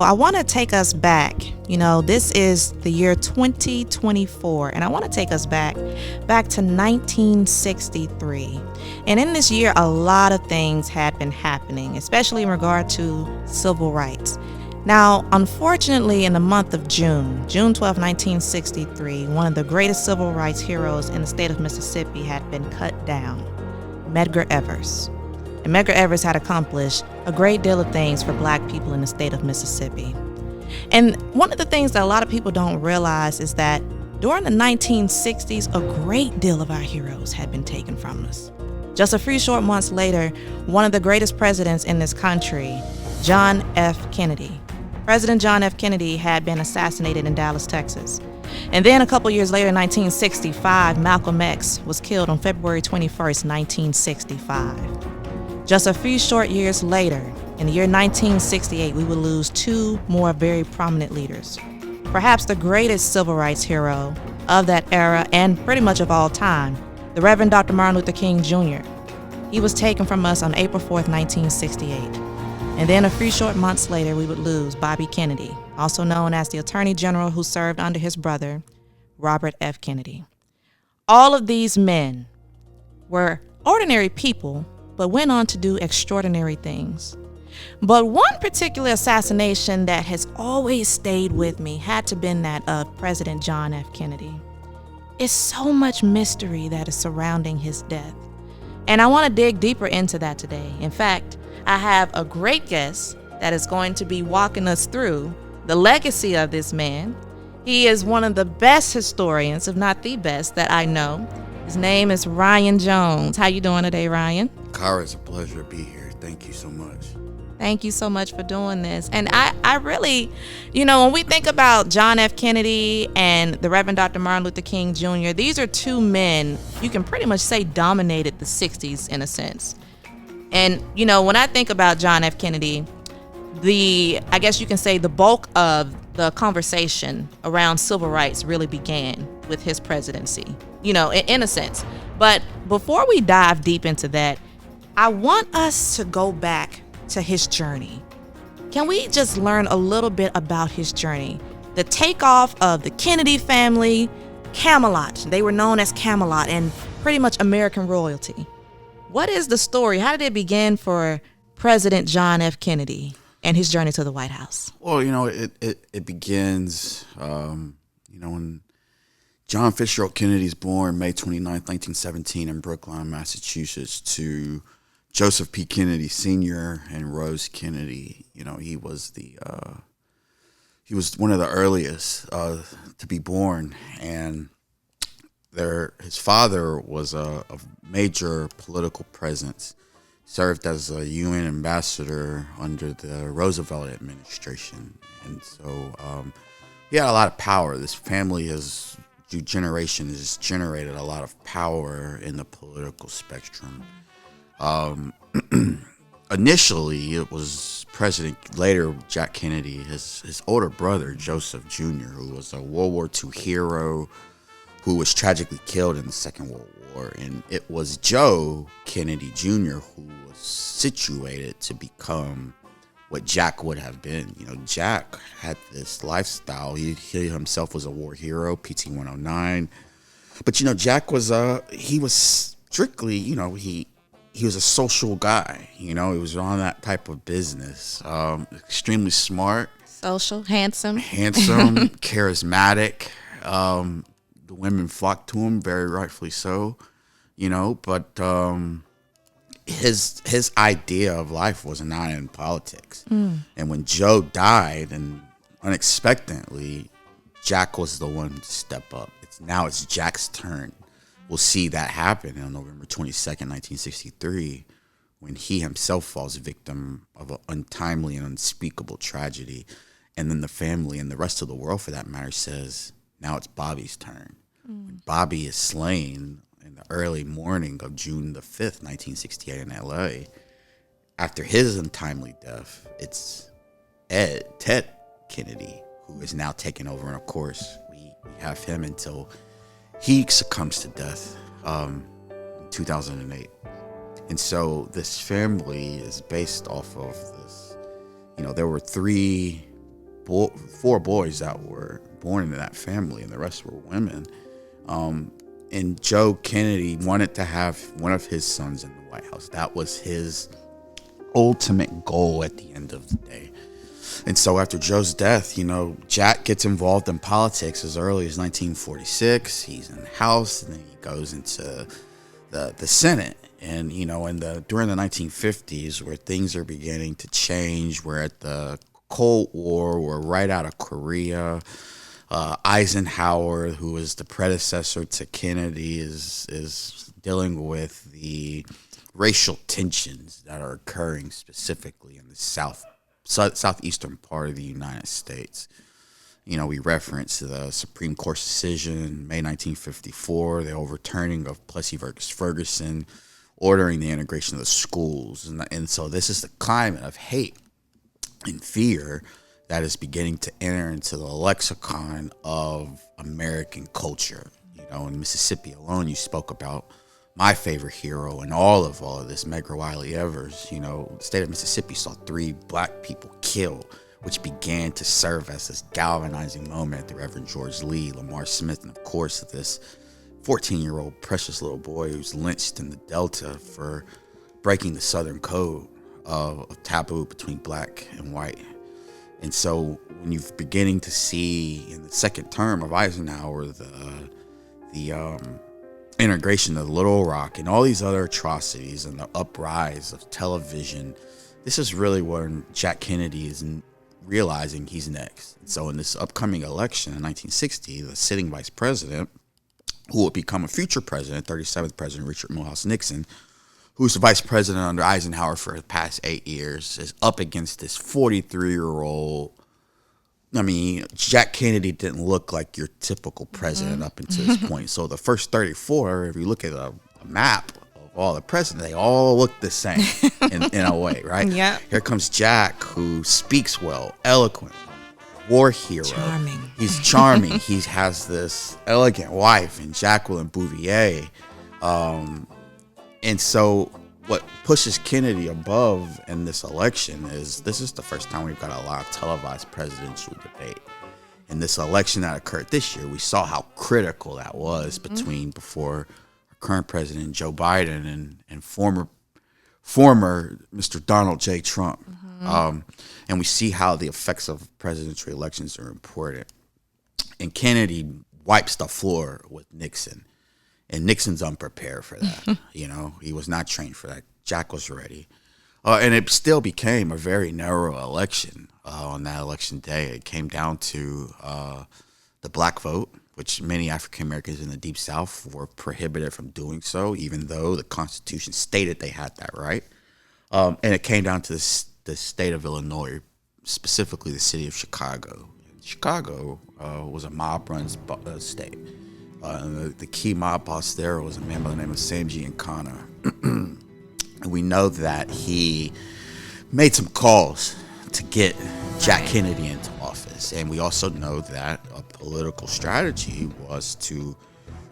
I want to take us back. This is the year 2024, and I want to take us back to 1963. And in this year, a lot of things had been happening, especially in regard to civil rights. Now, unfortunately, in the month of June 12, 1963, one of the greatest civil rights heroes in the state of Mississippi had been cut down, Medgar Evers. And Medgar Evers had accomplished a great deal of things for Black people in the state of Mississippi. And one of the things that a lot of people don't realize is that during the 1960s, a great deal of our heroes had been taken from us. Just a few short months later, one of the greatest presidents in this country, John F. Kennedy. President John F. Kennedy had been assassinated in Dallas, Texas. And then a couple years later, in 1965, Malcolm X was killed on February 21st, 1965. Just a few short years later, in the year 1968, we would lose two more very prominent leaders. Perhaps the greatest civil rights hero of that era and pretty much of all time, the Reverend Dr. Martin Luther King Jr. He was taken from us on April 4th, 1968. And then a few short months later, we would lose Bobby Kennedy, also known as the Attorney General who served under his brother, Robert F. Kennedy. All of these men were ordinary people, but went on to do extraordinary things. But one particular assassination that has always stayed with me had to have been that of President John F. Kennedy. It's so much mystery that is surrounding his death. And I want to dig deeper into that today. In fact, I have a great guest that is going to be walking us through the legacy of this man. He is one of the best historians, if not the best, that I know. His name is Ryan Jones. How you doing today, Ryan? Cara, it's a pleasure to be here. Thank you so much. Thank you so much for doing this. And I really, when we think about John F. Kennedy and the Reverend Dr. Martin Luther King Jr., these are two men you can pretty much say dominated the 60s in a sense. And, when I think about John F. Kennedy, I guess you can say the bulk of the conversation around civil rights really began with his presidency, in a sense. But before we dive deep into that, I want us to go back to his journey. Can we just learn a little bit about his journey? The takeoff of the Kennedy family, Camelot. They were known as Camelot and pretty much American royalty. What is the story? How did it begin for President John F. Kennedy and his journey to the White House? Well, it begins, when John Fitzgerald Kennedy is born May 29th, 1917 in Brookline, Massachusetts, to Joseph P. Kennedy Sr. and Rose Kennedy. He was one of the earliest to be born, and his father was a major political presence, served as a UN ambassador under the Roosevelt administration. And so he had a lot of power. This family through generations, has generated a lot of power in the political spectrum. Initially, it was later Jack Kennedy, his older brother, Joseph Jr., who was a World War II hero who was tragically killed in the Second World War. And it was Joe Kennedy Jr. who was situated to become what Jack would have been. Jack had this lifestyle. He himself was a war hero, PT-109. But, Jack was, he was strictly, he was a social guy. He was on that type of business. Extremely smart. Social, handsome, charismatic. The women flocked to him, very rightfully so, but his idea of life was not in politics. And when Joe died, and unexpectedly, Jack was the one to step up. It's Jack's turn. We'll see that happen on November 22nd, 1963, when he himself falls victim of an untimely and unspeakable tragedy. And then the family and the rest of the world, for that matter, says, now it's Bobby's turn. When Bobby is slain in the early morning of June the 5th, 1968 in L.A., after his untimely death, it's Ted Kennedy, who is now taking over. And, of course, we have him until he succumbs to death in 2008. And so this family is based off of this. There were three four boys that were born into that family, and the rest were women. And Joe Kennedy wanted to have one of his sons in the White House. That was his ultimate goal at the end of the day. And so after Joe's death, Jack gets involved in politics as early as 1946. He's in the House, and then he goes into the Senate. And, during the 1950s, where things are beginning to change, we're at the Cold War, we're right out of Korea. Eisenhower, who was the predecessor to Kennedy, is dealing with the racial tensions that are occurring specifically in the southeastern part of the United States. We reference the Supreme Court's decision in May 1954, the overturning of Plessy versus Ferguson, ordering the integration of the schools. And so this is the climate of hate and fear that is beginning to enter into the lexicon of American culture. In Mississippi alone, you spoke about my favorite hero in all of this, Medgar Wiley Evers. The state of Mississippi saw 3 black people killed, which began to serve as this galvanizing moment. The Reverend George Lee, Lamar Smith, and of course this 14-year-old precious little boy who's lynched in the Delta for breaking the Southern code of taboo between black and white. And so when you're beginning to see in the second term of Eisenhower the integration of Little Rock and all these other atrocities and the uprise of television, this is really when Jack Kennedy is realizing he's next. And so in this upcoming election in 1960, the sitting vice president, who would become a future president, 37th President Richard Milhouse Nixon, who's the vice president under Eisenhower for the past 8 years, is up against this 43-year-old. Jack Kennedy didn't look like your typical president up until this point. So the first 34, if you look at a map of all the presidents, they all look the same in a way, right? Yeah. Here comes Jack, who speaks well, eloquent, war hero. Charming. He's charming. He has this elegant wife in Jacqueline Bouvier. And so what pushes Kennedy above in this election is this is the first time we've got a live televised presidential debate. In this election that occurred this year, we saw how critical that was before our current president, Joe Biden, and former Mr. Donald J. Trump. And we see how the effects of presidential elections are important. And Kennedy wipes the floor with Nixon. And Nixon's unprepared for that. He was not trained for that. Jack was ready. And it still became a very narrow election on that election day. It came down to the black vote, which many African Americans in the Deep South were prohibited from doing so, even though the Constitution stated they had that right. And it came down to the state of Illinois, specifically the city of Chicago. Chicago was a mob-run state. The key mob boss there was a man by the name of Sam Giancana. And we know that he made some calls to get Jack Kennedy into office. And we also know that a political strategy was to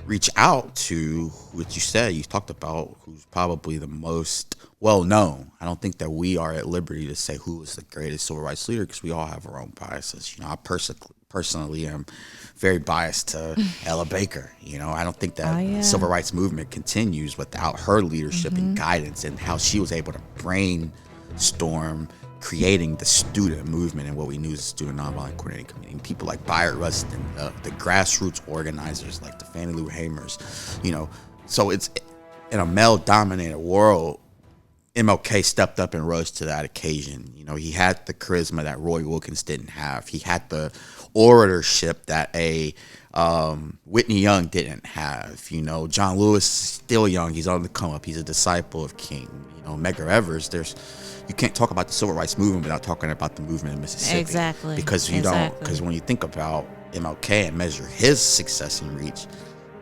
reach out to, what you talked about, who's probably the most well-known. I don't think that we are at liberty to say who is the greatest civil rights leader because we all have our own biases. I personally am very biased to Ella Baker. I don't think that the civil rights movement continues without her leadership and guidance, and how she was able to brainstorm creating the student movement and what we knew as the Student Nonviolent Coordinating Committee. And people like Bayard Rustin, the grassroots organizers like the Fannie Lou Hamers. So it's in a male-dominated world. MLK stepped up and rose to that occasion. He had the charisma that Roy Wilkins didn't have. He had the oratorship that a Whitney Young didn't have. John Lewis is still young. He's on the come up. He's a disciple of King. Medgar Evers, you can't talk about the civil rights movement without talking about the movement in Mississippi. Exactly. Because because when you think about MLK and measure his success and reach,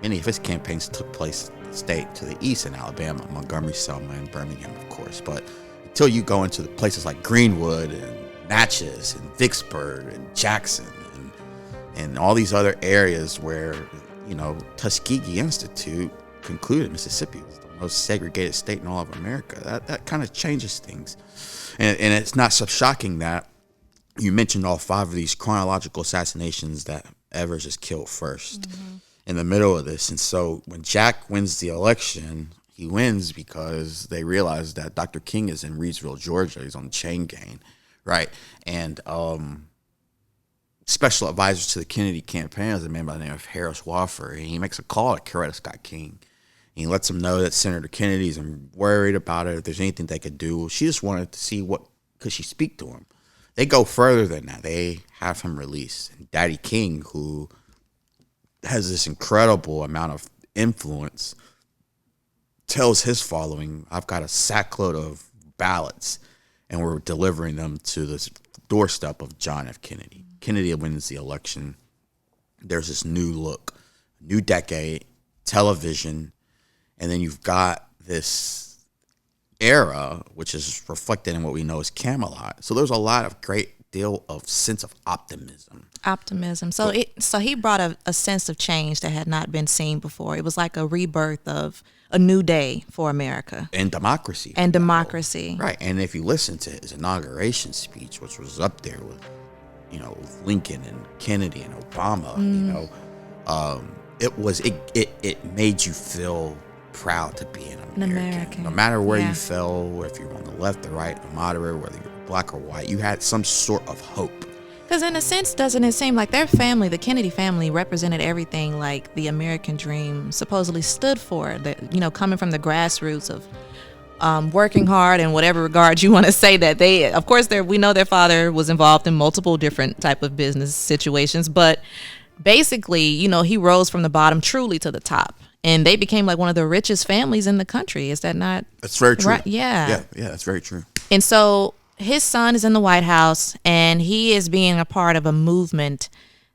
many of his campaigns took place state to the east in Alabama, Montgomery, Selma, and Birmingham, of course. But until you go into the places like Greenwood and Natchez and Vicksburg and Jackson and all these other areas where, Tuskegee Institute concluded Mississippi was the most segregated state in all of America, that kind of changes things. And it's not so shocking that you mentioned all 5 of these chronological assassinations that Evers is killed first in the middle of this. And so when Jack wins the election, he wins because they realize that Dr. King is in Reidsville, Georgia. He's on the chain gang, right? And special advisor to the Kennedy campaign is a man by the name of Harris Wofford. And he makes a call to Coretta Scott King. And he lets him know that Senator Kennedy's worried about it, if there's anything they could do. She just wanted to see could she speak to him. They go further than that. They have him released. And Daddy King, who has this incredible amount of influence, tells his following, I've got a sackload of ballots, and we're delivering them to the doorstep of John F. Kennedy. Kennedy wins the election. There's this new look, new decade, television, and then you've got this era, which is reflected in what we know as Camelot. So there's a lot of great deal of sense of optimism. So he brought a sense of change that had not been seen before. It was like a rebirth of a new day for America. And democracy. Right. And if you listen to his inauguration speech, which was up there with, with Lincoln and Kennedy and Obama, it made you feel proud to be an American. No matter where you fell, if you're on the left, the right, the moderate, whether you're black or white, you had some sort of hope. Because in a sense, doesn't it seem like their family, the Kennedy family, represented everything like the American dream supposedly stood for? Coming from the grassroots of working hard in whatever regard you want to say that they, of course, we know their father was involved in multiple different type of business situations, but basically, he rose from the bottom truly to the top. And they became like one of the richest families in the country. Is that not? That's very true. Right? Yeah. Yeah, that's very true. And so his son is in the White House, and he is being a part of a movement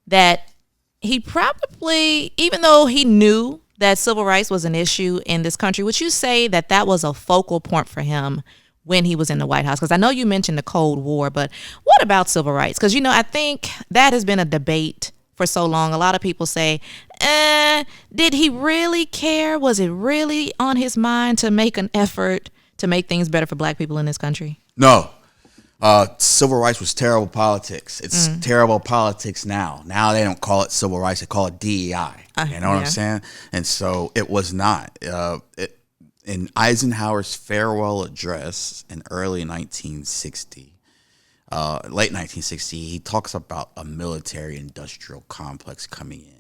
that he probably, even though he knew that civil rights was an issue in this country, would you say that was a focal point for him when he was in the White House? Because I know you mentioned the Cold War, but what about civil rights? Because, I think that has been a debate for so long. A lot of people say, did he really care? Was it really on his mind to make an effort to make things better for black people in this country? No. Civil rights was terrible politics. It's terrible politics now. Now they don't call it civil rights. They call it DEI. You know what I'm saying? And so it was not. In Eisenhower's farewell address in early 1960, late 1960, he talks about a military-industrial complex coming in.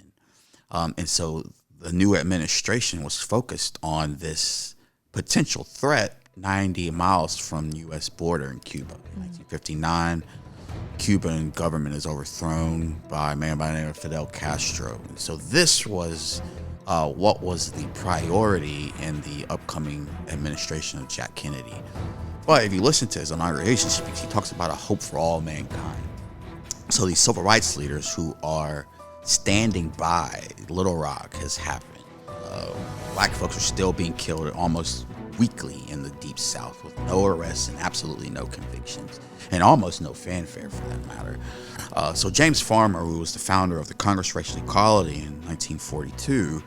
And so the new administration was focused on this potential threat 90 miles from the U.S. border in Cuba. In 1959, Cuban government is overthrown by a man by the name of Fidel Castro. And so this was what was the priority in the upcoming administration of Jack Kennedy. But if you listen to his inauguration speech, he talks about a hope for all mankind. So these civil rights leaders who are standing by Little Rock has happened. Black folks are still being killed almost weekly in the Deep South with no arrests and absolutely no convictions and almost no fanfare for that matter. So James Farmer, who was the founder of the Congress for Racial Equality in 1942,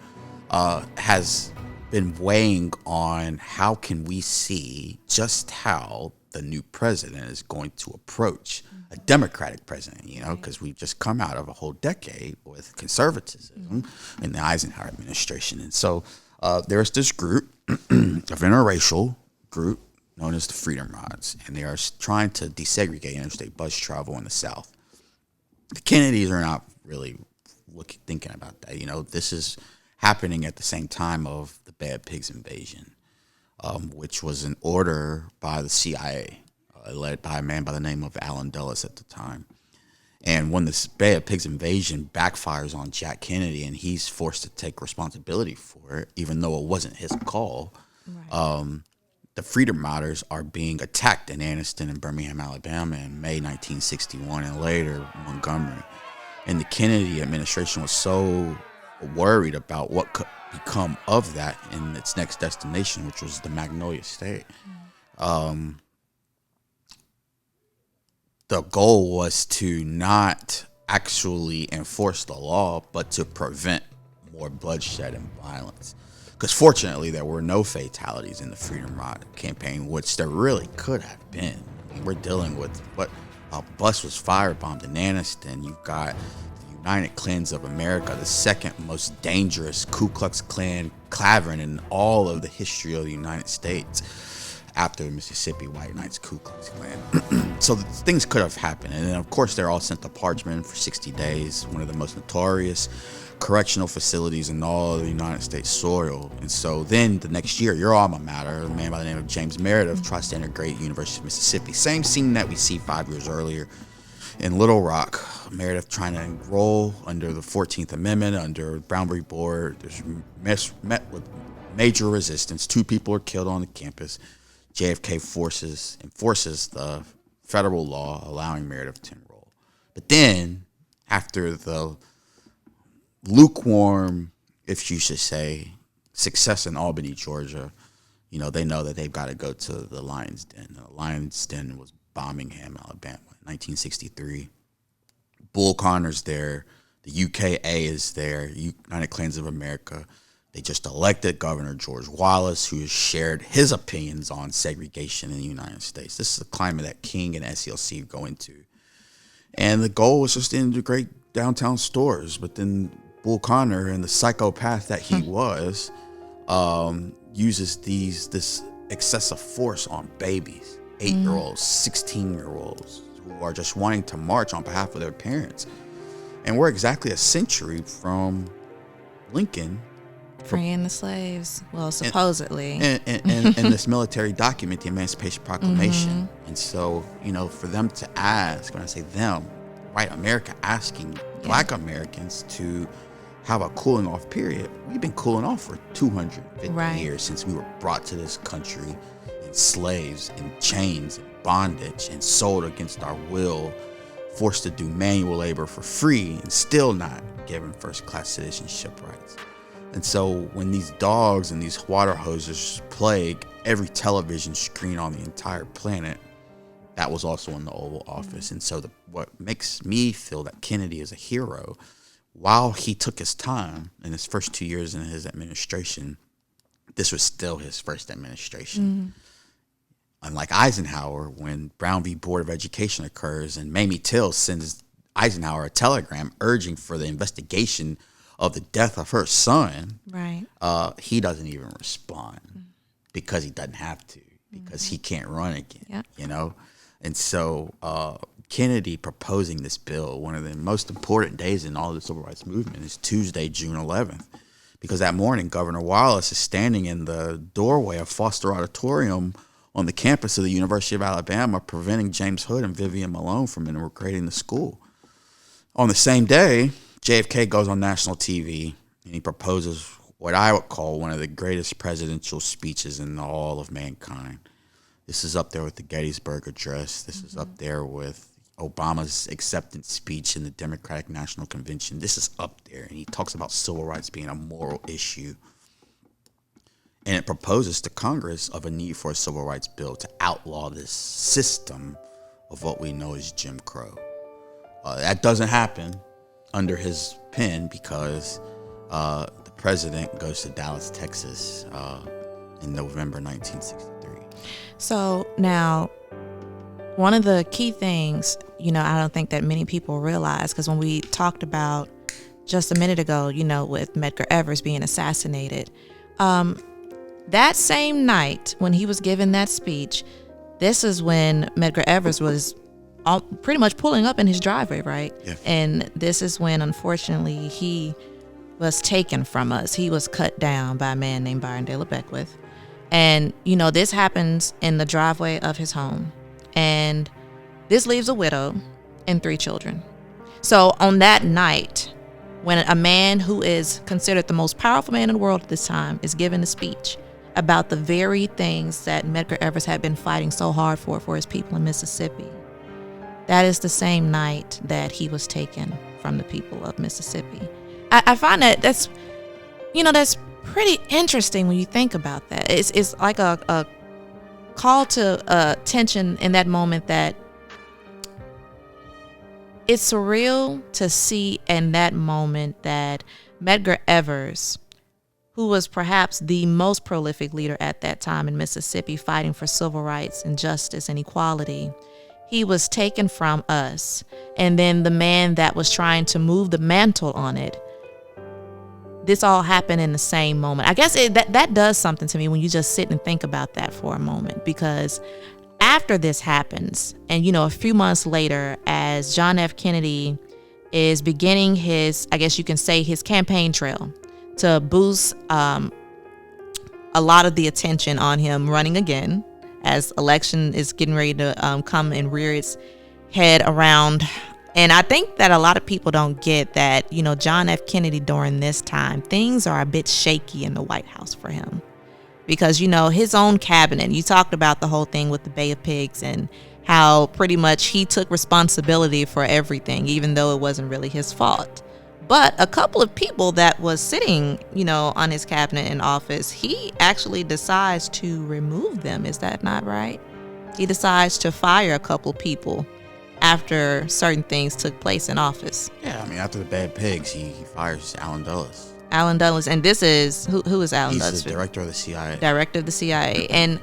has been weighing on how can we see just how the new president is going to approach a Democratic president, because we've just come out of a whole decade with conservatism in the Eisenhower administration. And so there's this group, a interracial group known as the Freedom Rides, and they are trying to desegregate interstate bus travel in the South. The Kennedys are not really thinking about that. This is happening at the same time of the Bad Pigs invasion, which was an order by the CIA, led by a man by the name of Allen Dulles at the time. And when this Bad Pigs invasion backfires on Jack Kennedy and he's forced to take responsibility for it, even though it wasn't his call, the Freedom Riders are being attacked in Anniston and Birmingham, Alabama in May 1961 and later Montgomery. And the Kennedy administration was so worried about what could become of that in its next destination, which was the Magnolia State. The goal was to not actually enforce the law, but to prevent more bloodshed and violence. Because fortunately, there were no fatalities in the Freedom Ride campaign, which there really could have been. I mean, we're dealing with, A bus was firebombed in Anniston. You've got the United Klans of America, the second most dangerous Ku Klux Klan clavering in all of the history of the United States after the Mississippi White Knights Ku Klux Klan. So things could have happened. And then, of course, they're all sent to Parchman for 60 days, one of the most notorious correctional facilities in all of the United States soil. And so then the next year, your alma mater, a man by the name of James Meredith, tries to integrate University of Mississippi. Same scene that we see 5 years earlier in Little Rock. Meredith trying to enroll under the 14th Amendment, under Brown v. Board. There's met with major resistance. 2 people are killed on the campus. JFK enforces the federal law allowing Meredith to enroll. But then, after the lukewarm, if you should say, success in Albany, Georgia, they know that they've got to go to the Lion's Den. The Lion's Den was Birmingham, Alabama, 1963. Bull Connor's there. The UKA is there, United Klans of America. They just elected Governor George Wallace, who has shared his opinions on segregation in the United States. This is the climate that King and SCLC go into. And the goal was just to integrate downtown stores. But then Bull Connor, and the psychopath that he was, uses this excessive force on babies, 8-year-olds, 16-year-olds, who are just wanting to march on behalf of their parents. And we're exactly a century from Lincoln freeing the slaves. Well, supposedly. And this military document, the Emancipation Proclamation. And so, for them to ask, when I say them, white America asking black Americans to have a cooling off period. We've been cooling off for 250 years since we were brought to this country in slaves, in chains, in bondage, and sold against our will, forced to do manual labor for free, and still not given first-class citizenship rights. And so when these dogs and these water hoses plague every television screen on the entire planet, that was also in the Oval Office. And so what makes me feel that Kennedy is a hero, while he took his time in his first 2 years in his administration, this was still his first administration. Unlike Eisenhower, when Brown v. Board of Education occurs and Mamie Till sends Eisenhower a telegram urging for the investigation of the death of her son, he doesn't even respond because he doesn't have to, because he can't run again, And so Kennedy proposing this bill, one of the most important days in all of the civil rights movement, is Tuesday, June 11th, because that morning Governor Wallace is standing in the doorway of Foster Auditorium on the campus of the University of Alabama, preventing James Hood and Vivian Malone from integrating the school. On the same day, JFK goes on national TV and he proposes what I would call one of the greatest presidential speeches in all of mankind. This is up there with the Gettysburg Address. This is up there with Obama's acceptance speech in the Democratic National Convention. This is up there. And he talks about civil rights being a moral issue. And it proposes to Congress of a need for a civil rights bill to outlaw this system of what we know as Jim Crow. That doesn't happen under his pen because the president goes to Dallas, Texas in November 1963. So now, one of the key things, I don't think that many people realize, because when we talked about just a minute ago, with Medgar Evers being assassinated, that same night when he was given that speech, this is when Medgar Evers was pretty much pulling up in his driveway, right? Yeah. And this is when, unfortunately, he was taken from us. He was cut down by a man named Byron De La Beckwith. And, this happens in the driveway of his home. And this leaves a widow and 3 children. So on that night, when a man who is considered the most powerful man in the world at this time is given a speech about the very things that Medgar Evers had been fighting so hard for his people in Mississippi, that is the same night that he was taken from the people of Mississippi. I find that's pretty interesting when you think about that. It's like a call to attention in that moment that it's surreal to see in that moment that Medgar Evers, who was perhaps the most prolific leader at that time in Mississippi, fighting for civil rights and justice and equality, he was taken from us. And then the man that was trying to move the mantle on it, this all happened in the same moment. I guess that does something to me when you just sit and think about that for a moment, because after this happens, and a few months later, as John F. Kennedy is beginning his, I guess you can say, his campaign trail to boost a lot of the attention on him running again, as election is getting ready to come and rear its head around. And I think that a lot of people don't get that, John F. Kennedy during this time, things are a bit shaky in the White House for him. Because, his own cabinet, you talked about the whole thing with the Bay of Pigs and how pretty much he took responsibility for everything, even though it wasn't really his fault. But a couple of people that was sitting, on his cabinet in office, he actually decides to remove them. Is that not right? He decides to fire a couple people after certain things took place in office. Yeah, after the Bad Pigs, he fires Alan Dulles. Alan Dulles, and this is who is Alan Dulles? He's the director of the CIA. Director of the CIA, and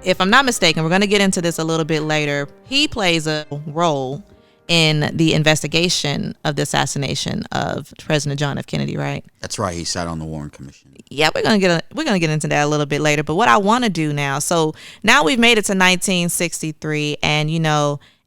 if I'm not mistaken, we're going to get into this a little bit later. He plays a role in the investigation of the assassination of President John F. Kennedy, right? That's right. He sat on the Warren Commission. Yeah, we're gonna get into that a little bit later. But what I want to do now, so now we've made it to 1963, and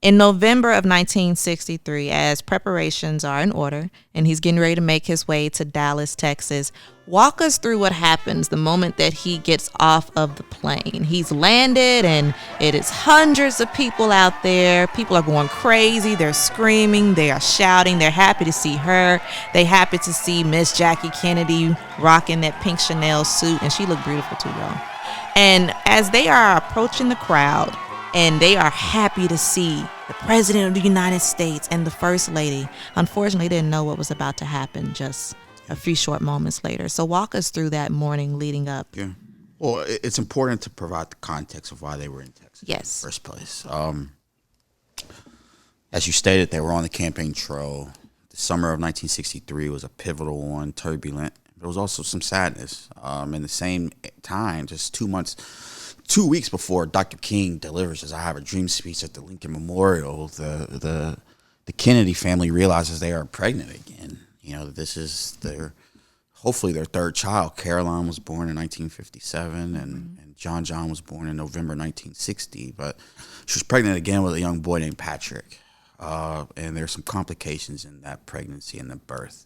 in November of 1963, as preparations are in order, and he's getting ready to make his way to Dallas, Texas. Walk us through what happens the moment that he gets off of the plane. He's landed, and it is hundreds of people out there. People are going crazy. They're screaming. They are shouting. They're happy to see her. They're happy to see Miss Jackie Kennedy rocking that pink Chanel suit, and she looked beautiful too, y'all. And as they are approaching the crowd, and they are happy to see the President of the United States and the First Lady, unfortunately didn't know what was about to happen just a few short moments later. So walk us through that morning leading up. Yeah. Well, it's important to provide the context of why they were in Texas. Yes. In the first place. As you stated, they were on the campaign trail. The summer of 1963 was a pivotal one, turbulent. There was also some sadness. In the same time, just 2 weeks before Dr. King delivers his "I Have a Dream" speech at the Lincoln Memorial, the Kennedy family realizes they are pregnant again. This is hopefully their third child. Caroline was born in 1957, and John was born in November 1960. But she was pregnant again with a young boy named Patrick. And there's some complications in that pregnancy and the birth.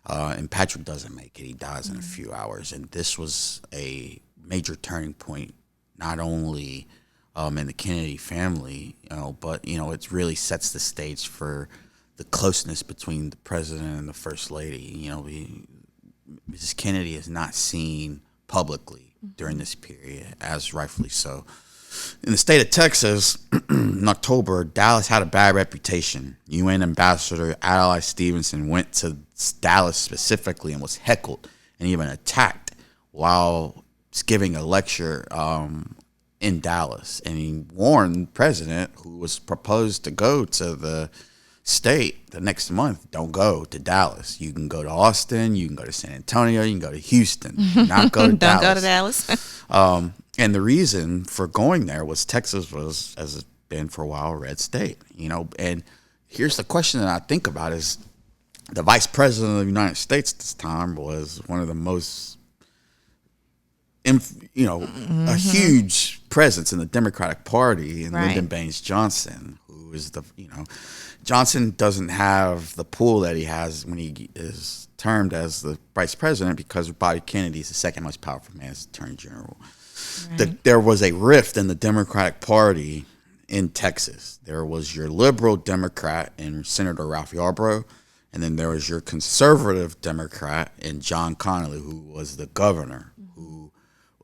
And Patrick doesn't make it. He dies in a few hours. And this was a major turning point, not only in the Kennedy family, but, it really sets the stage for the closeness between the president and the first lady. Mrs. Kennedy is not seen publicly during this period, as rightfully so. In the state of Texas, in October, Dallas had a bad reputation. UN Ambassador Adlai Stevenson went to Dallas specifically and was heckled and even attacked while giving a lecture in Dallas. And he warned the president, who was proposed to go to the state the next month, don't go to Dallas. You can go to Austin, you can go to San Antonio, you can go to Houston, not go to Dallas. Don't go to Dallas. And the reason for going there was Texas was, as it's been for a while, a red state. And here's the question that I think about is the vice president of the United States at this time was one of the most, a huge presence in the Democratic Party, and Lyndon Baines Johnson, who is Johnson doesn't have the pull that he has when he is termed as the vice president, because Bobby Kennedy is the second most powerful man as Attorney General. Right. There was a rift in the Democratic Party in Texas. There was your liberal Democrat in Senator Ralph Yarborough, and then there was your conservative Democrat in John Connally, who was the governor, who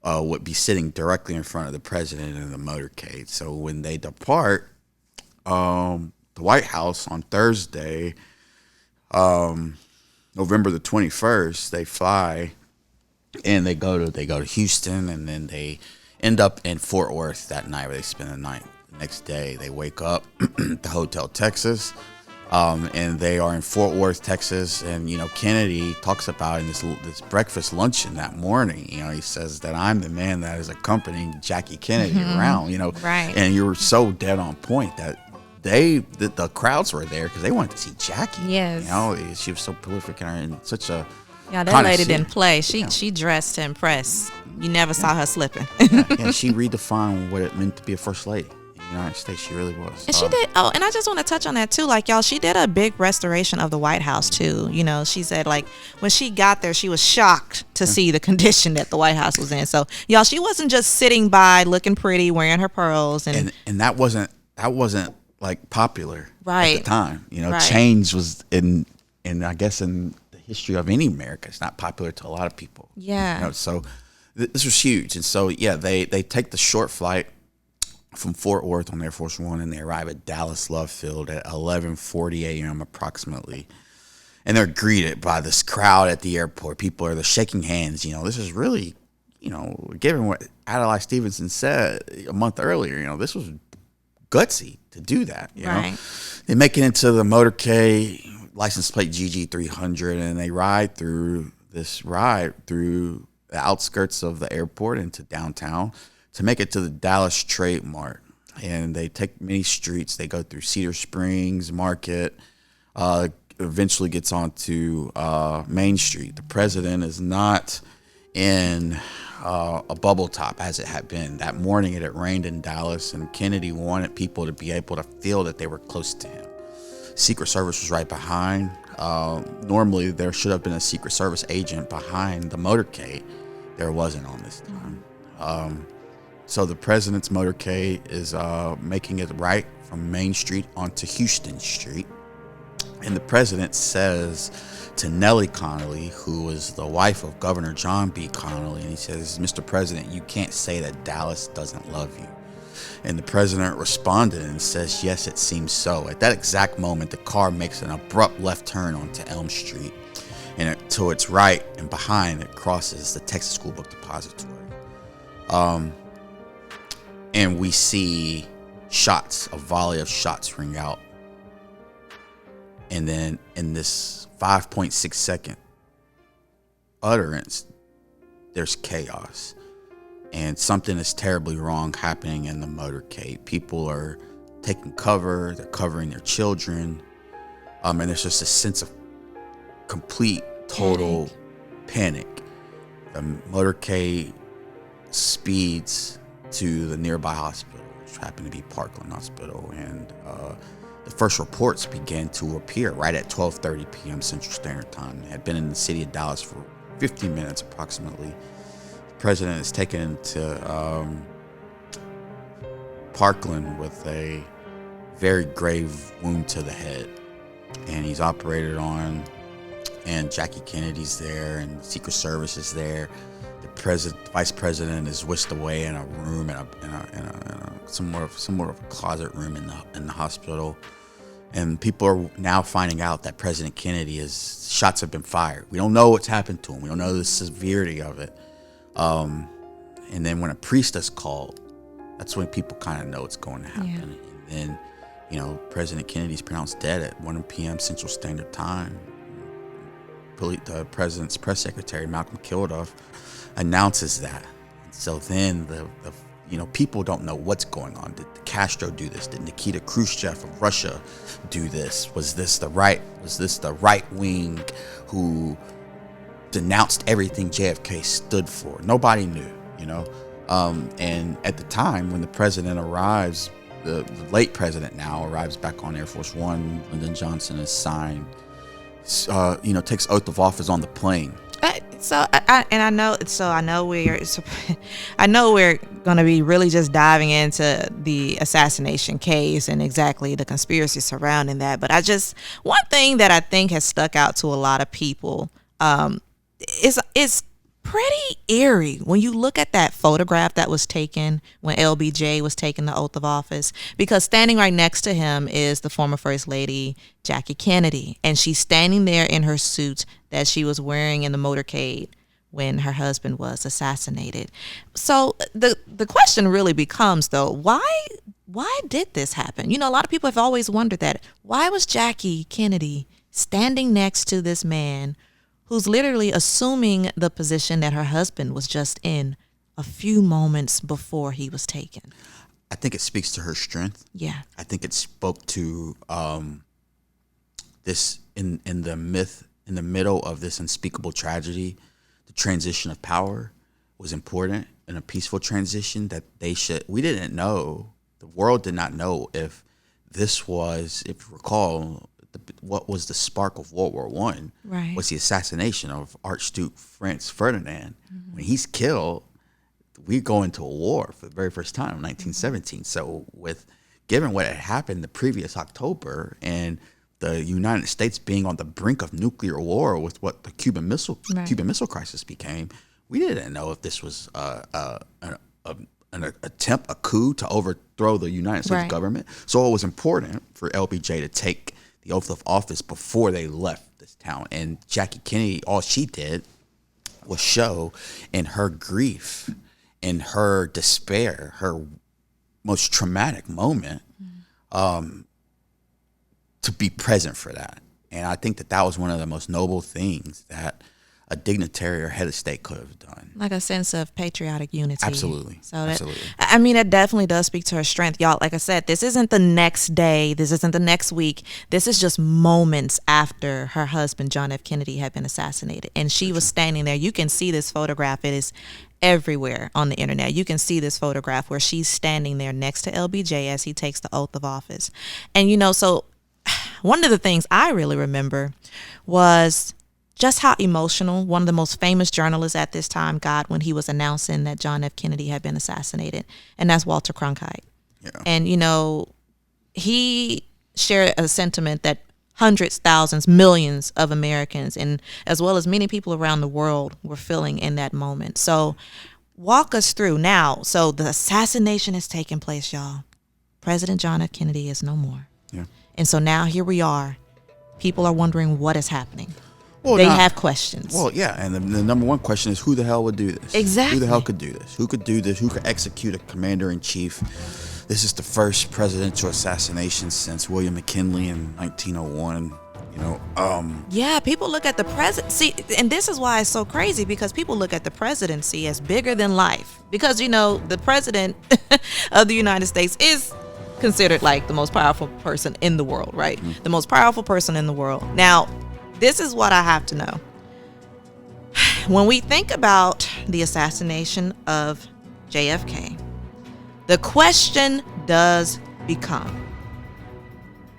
would be sitting directly in front of the president in the motorcade. So when they depart the White House on Thursday, November the 21st, they fly and they go to Houston, and then they end up in Fort Worth that night, where they spend the night. The next day, they wake up at the Hotel Texas. And they are in Fort Worth, Texas. And, Kennedy talks about in this breakfast luncheon that morning, he says that I'm the man that is accompanying Jackie Kennedy around, Right. And you were so dead on point that the crowds were there because they wanted to see Jackie. Yes. She was so prolific and such a Yeah, that lady didn't play. She dressed to impress. You never saw her slipping. Yeah, she redefined what it meant to be a first lady in the United States. She really was. And she did. Oh, and I just want to touch on that too. Like, y'all, she did a big restoration of the White House too. She said, like, when she got there, she was shocked to see the condition that the White House was in. So, y'all, she wasn't just sitting by looking pretty, wearing her pearls, and that wasn't like popular right at the time. Right. Change was in I guess in the history of any America, it's not popular to a lot of people. Yeah. So this was huge, and so they take the short flight from Fort Worth on Air Force One, and they arrive at Dallas Love Field at 11:40 a.m. approximately, and they're greeted by this crowd at the airport. People are shaking hands. This is really, given what Adlai Stevenson said a month earlier, this was gutsy to do that. Right. They make it into the motorcade, license plate GG300, and they ride through the outskirts of the airport into downtown to make it to the Dallas Trade Mart. And they take many streets. They go through Cedar Springs Market, eventually gets onto Main Street. The president is not in a bubble top as it had been. That morning it had rained in Dallas, and Kennedy wanted people to be able to feel that they were close to him. Secret Service was right behind. Normally there should have been a Secret Service agent behind the motorcade. There wasn't on this time. So the president's motorcade is making it right from Main Street onto Houston Street. And the president says to Nellie Connolly, who was the wife of Governor John B. Connolly, and he says, "Mr. President, you can't say that Dallas doesn't love you." And the president responded and says, "Yes, it seems so." At that exact moment, the car makes an abrupt left turn onto Elm Street, and to its right and behind it crosses the Texas School Book Depository. And we see a volley of shots ring out. And then in this 5.6 second utterance, there's chaos. And something is terribly wrong happening in the motorcade. People are taking cover. They're covering their children. And there's just a sense of complete, total panic. The motorcade speeds to the nearby hospital, which happened to be Parkland Hospital. And the first reports began to appear right at 12:30 p.m. Central Standard Time. They had been in the city of Dallas for 15 minutes approximately. The president is taken to Parkland with a very grave wound to the head, and he's operated on, and Jackie Kennedy's there, and the Secret Service is there. The vice president is whisked away in a room, in a somewhat of a closet room in the hospital. And people are now finding out that President Kennedy shots have been fired. We don't know what's happened to him. We don't know the severity of it. And then when a priest is called, that's when people kind of know what's going to happen. Yeah. And then, President Kennedy's pronounced dead at 1 p.m. Central Standard Time. The president's press secretary, Malcolm Kilduff, announces that. So then the people don't know what's going on. Did Castro do this? Did Nikita Khrushchev of Russia do this? Was this the right wing who denounced everything JFK stood for? Nobody knew, and at the time when the president arrives, the late president now arrives back on Air Force One. Lyndon Johnson is signed, takes oath of office on the plane. I know we're going to be really just diving into the assassination case and exactly the conspiracy surrounding that. But one thing that I think has stuck out to a lot of people is pretty eerie when you look at that photograph that was taken when LBJ was taking the oath of office, because standing right next to him is the former First Lady Jackie Kennedy, and she's standing there in her suit that she was wearing in the motorcade when her husband was assassinated. So the question really becomes, though, why why did this happen? You know, a lot of people have always wondered that. Why was Jackie Kennedy standing next to this man who's literally assuming the position that her husband was just in a few moments before he was taken? I think it speaks to her strength. Yeah. I think it spoke to this in the middle of this unspeakable tragedy. The transition of power was important, and a peaceful transition that we didn't know, the world did not know if this was, if you recall, what was the spark of World War I, right, was the assassination of Archduke Franz Ferdinand. Mm-hmm. When he's killed, we go into a war for the very first time in 1917. Mm-hmm. So given what had happened the previous October and the United States being on the brink of nuclear war with what the Cuban Missile Crisis became, we didn't know if this was an attempt, a coup to overthrow the United States government. So it was important for LBJ to take the oath of office before they left this town. And Jackie Kennedy, all she did was show in her grief, in her despair, her most traumatic moment, to be present for that. And I think that was one of the most noble things that a dignitary or head of state could have done. Like a sense of patriotic unity. Absolutely. So Absolutely. I mean, it definitely does speak to her strength. Y'all, like I said, this isn't the next day. This isn't the next week. This is just moments after her husband, John F. Kennedy, had been assassinated. And she was standing there. You can see this photograph. It is everywhere on the internet. You can see this photograph where she's standing there next to LBJ as he takes the oath of office. And, you know, so one of the things I really remember was just how emotional one of the most famous journalists at this time got when he was announcing that John F. Kennedy had been assassinated, and that's Walter Cronkite. Yeah. And, you know, he shared a sentiment that hundreds, thousands, millions of Americans, and as well as many people around the world, were feeling in that moment. So walk us through now. So the assassination has taken place, y'all. President John F. Kennedy is no more. Yeah. And so now here we are. People are wondering what is happening. Well, they have questions. Well, yeah, and the number one question is, who the hell would do this? Exactly. Who the hell could do this? Who could do this? Who could execute a commander-in-chief? This is the first presidential assassination since William McKinley in 1901. You know, yeah, people look at the presidency, and this is why it's so crazy, because people look at the presidency as bigger than life. Because, you know, the president of the United States is considered like the most powerful person in the world, right? Mm-hmm. The most powerful person in the world. Now, this is what I have to know. When we think about the assassination of JFK, the question does become,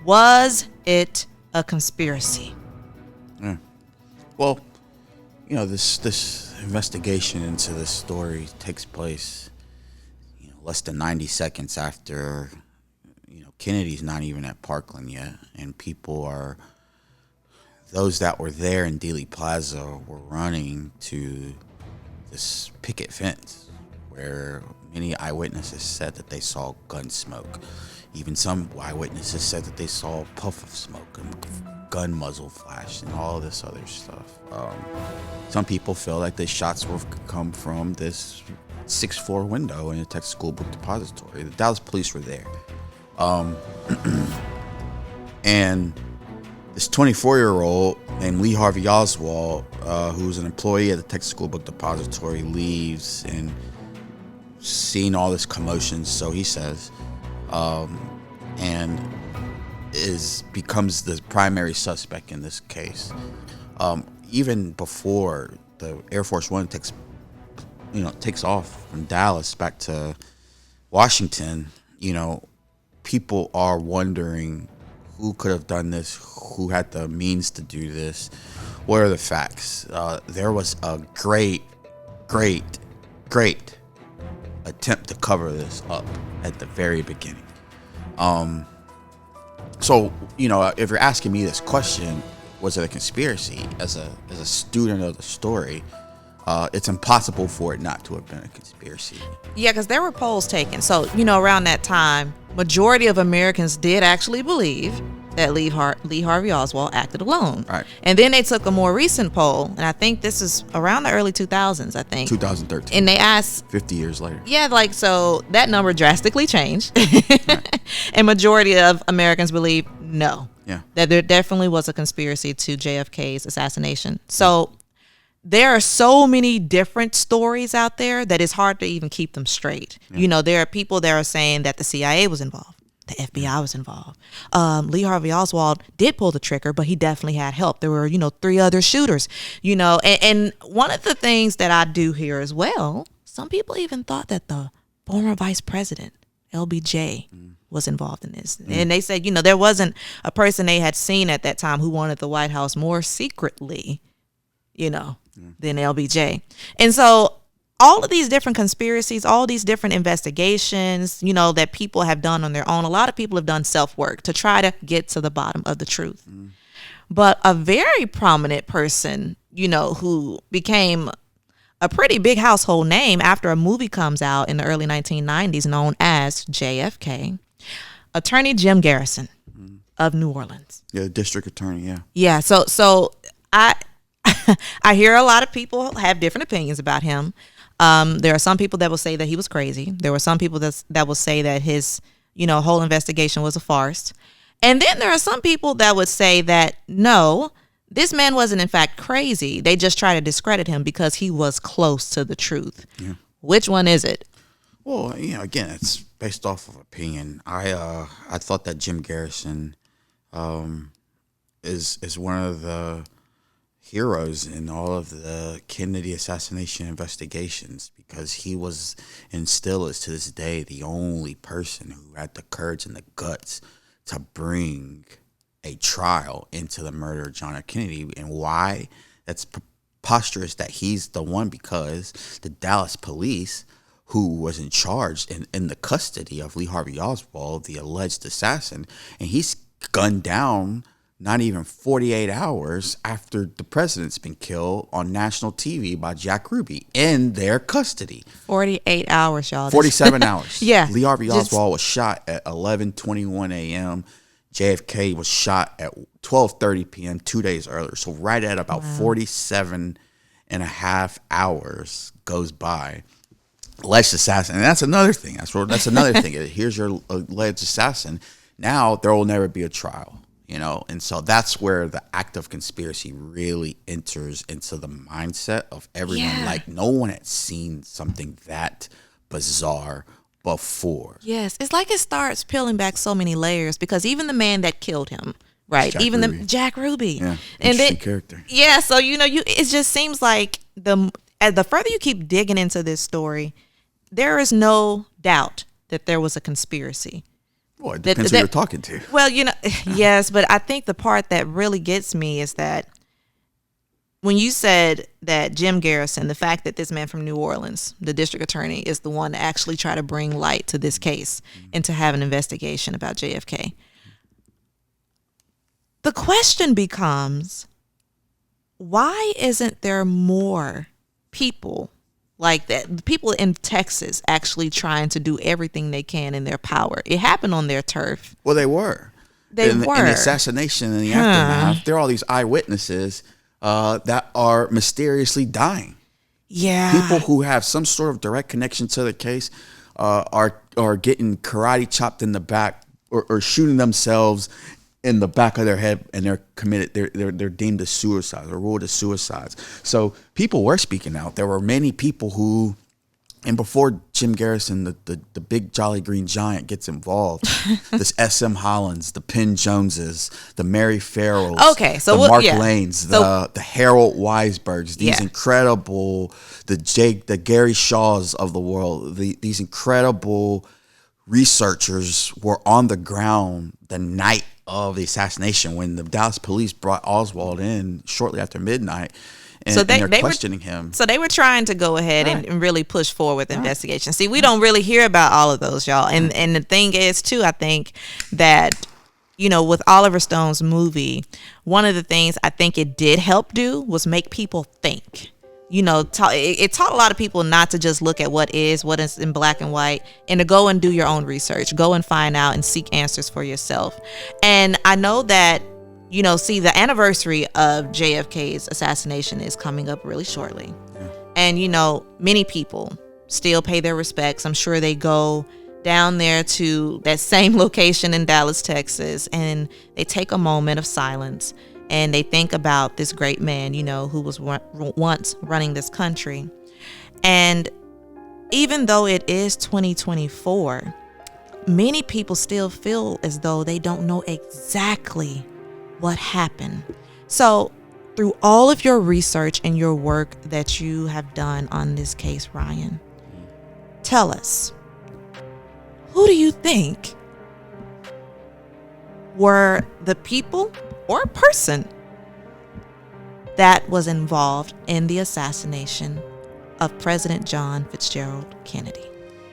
was it a conspiracy? Yeah. Well, you know, this investigation into this story takes place, you know, less than 90 seconds after, you know, Kennedy's not even at Parkland yet, and those that were there in Dealey Plaza were running to this picket fence where many eyewitnesses said that they saw gun smoke. Even some eyewitnesses said that they saw a puff of smoke and gun muzzle flash and all this other stuff. Some people feel like the shots were come from this 6th floor window in the Texas School Book Depository. The Dallas police were there. And this 24-year-old named Lee Harvey Oswald, who's an employee at the Texas School Book Depository, leaves and seeing all this commotion, so he says, and becomes the primary suspect in this case. Even before the Air Force One takes off from Dallas back to Washington, you know, people are wondering who could have done this, who had the means to do this, what are the facts. There was a great attempt to cover this up at the very beginning. So, you know, if you're asking me this question, was it a conspiracy? As a student of the story, it's impossible for it not to have been a conspiracy. Yeah, because there were polls taken. So, you know, around that time, majority of Americans did actually believe that Lee Harvey Oswald acted alone. Right. And then they took a more recent poll, and I think this is around the early 2000s, I think. 2013. And they asked, 50 years later. yeah, like, so that number drastically changed. Right. And majority of Americans believe no. Yeah. That there definitely was a conspiracy to JFK's assassination. So there are so many different stories out there that it's hard to even keep them straight. Yeah. You know, there are people that are saying that the CIA was involved, the FBI was involved. Lee Harvey Oswald did pull the trigger, but he definitely had help. There were, 3 other shooters, and one of the things that I do hear as well, some people even thought that the former vice president, LBJ, was involved in this. And they said, there wasn't a person they had seen at that time who wanted the White House more secretly, than LBJ. And so all of these different conspiracies, all these different investigations, that people have done on their own, a lot of people have done self-work to try to get to the bottom of the truth. But a very prominent person, who became a pretty big household name after a movie comes out in the early 1990s known as JFK, Attorney Jim Garrison of New Orleans. Yeah, district attorney, yeah. Yeah, so I hear a lot of people have different opinions about him. There are some people that will say that he was crazy. There were some people that will say that his, whole investigation was a farce. And then there are some people that would say that, no, this man wasn't in fact crazy. They just try to discredit him because he was close to the truth. Yeah. Which one is it? Well, again, it's based off of opinion. I thought that Jim Garrison is one of the heroes in all of the Kennedy assassination investigations because he was, and still is to this day, the only person who had the courage and the guts to bring a trial into the murder of John F. Kennedy. And why? That's preposterous that he's the one, because the Dallas police, who was in charge in the custody of Lee Harvey Oswald, the alleged assassin, and he's gunned down not even 48 hours after the president's been killed on national TV by Jack Ruby in their custody. 48 hours, y'all. 47 hours. Yeah. Lee Harvey Oswald was shot at 11:21 a.m. JFK was shot at 12:30 p.m. 2 days earlier. So right at about 47 and a half hours goes by. Alleged assassin. And that's another thing. That's another thing. Here's your alleged assassin. Now there will never be a trial. And so that's where the act of conspiracy really enters into the mindset of everyone. Yeah. Like, no one had seen something that bizarre before. Yes, it's like it starts peeling back so many layers, because even the man that killed him, right? Jack Ruby. Yeah, and then character. Yeah, so it just seems like the further you keep digging into this story, there is no doubt that there was a conspiracy. Well, it depends who you're talking to. Well, yes, but I think the part that really gets me is that when you said that Jim Garrison, the fact that this man from New Orleans, the district attorney, is the one to actually try to bring light to this case and to have an investigation about JFK. The question becomes, why isn't there more people like that? People in Texas actually trying to do everything they can in their power. It happened on their turf. Well, they were. In the assassination and the aftermath, there are all these eyewitnesses that are mysteriously dying. Yeah. People who have some sort of direct connection to the case are getting karate chopped in the back or shooting themselves in the back of their head, and they're committed. They're deemed as suicides or ruled as suicides. So people were speaking out. There were many people who, and before Jim Garrison, the big Jolly Green Giant gets involved, this S.M. Hollins, the Penn Joneses, the Mary Farrells, the Mark Lanes, the Harold Weisbergs, these incredible, the Gary Shaws of the world, these incredible researchers were on the ground the night of the assassination when the Dallas police brought Oswald in shortly after midnight. And they're questioning him. So they were trying to go ahead and really push forward with the investigation. See, we don't really hear about all of those, y'all. And the thing is, too, I think that, with Oliver Stone's movie, one of the things I think it did help do was make people think. it taught a lot of people not to just look at what is in black and white, and to go and do your own research, go and find out and seek answers for yourself. And I know that, the anniversary of JFK's assassination is coming up really shortly. Yeah. And, many people still pay their respects. I'm sure they go down there to that same location in Dallas, Texas, and they take a moment of silence and they think about this great man, who was once running this country. And even though it is 2024, many people still feel as though they don't know exactly what happened. So through all of your research and your work that you have done on this case, Ryan, tell us, who do you think were the people or a person that was involved in the assassination of President John Fitzgerald Kennedy?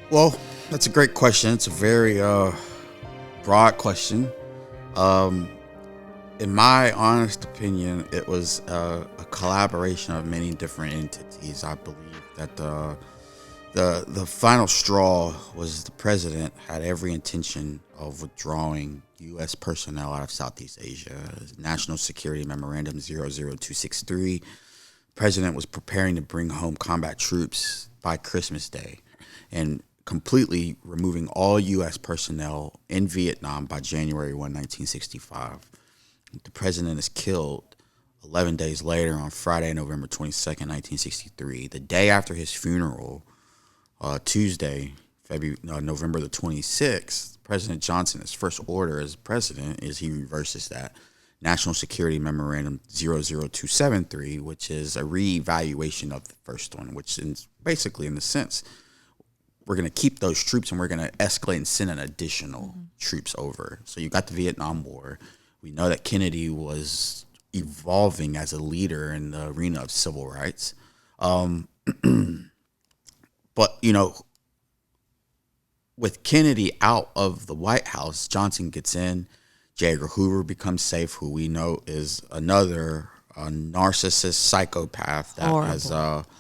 Well, that's a great question. It's a very broad question. In my honest opinion, it was a collaboration of many different entities. I believe that the final straw was the president had every intention of withdrawing U.S. personnel out of Southeast Asia. National Security Memorandum 00263. The president was preparing to bring home combat troops by Christmas Day and completely removing all U.S. personnel in Vietnam by January 1, 1965. The president is killed 11 days later on Friday, November 22nd, 1963. The day after his funeral, Tuesday, November the 26th, President Johnson, his first order as president is he reverses that National Security Memorandum 00273, which is a reevaluation of the first one, which is basically in the sense we're going to keep those troops and we're going to escalate and send an additional troops over. So you got the Vietnam War. We know that Kennedy was evolving as a leader in the arena of civil rights. But, with Kennedy out of the White House, Johnson gets in. J. Edgar Hoover becomes safe, who we know is another narcissist psychopath that has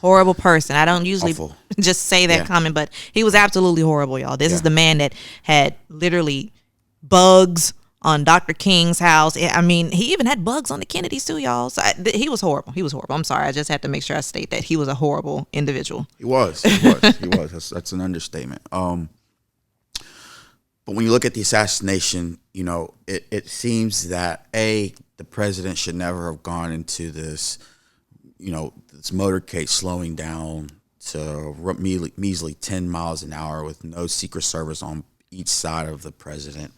horrible person. I don't usually just say that comment, but he was absolutely horrible, y'all. This is the man that had literally bugs on Dr. King's house. I mean, he even had bugs on the Kennedys too, y'all. So he was horrible. He was horrible. I'm sorry. I just had to make sure I state that he was a horrible individual. He was. That's an understatement. But when you look at the assassination, it seems that the president should never have gone into this, this motorcade slowing down to measly 10 miles an hour with no Secret Service on each side of the president.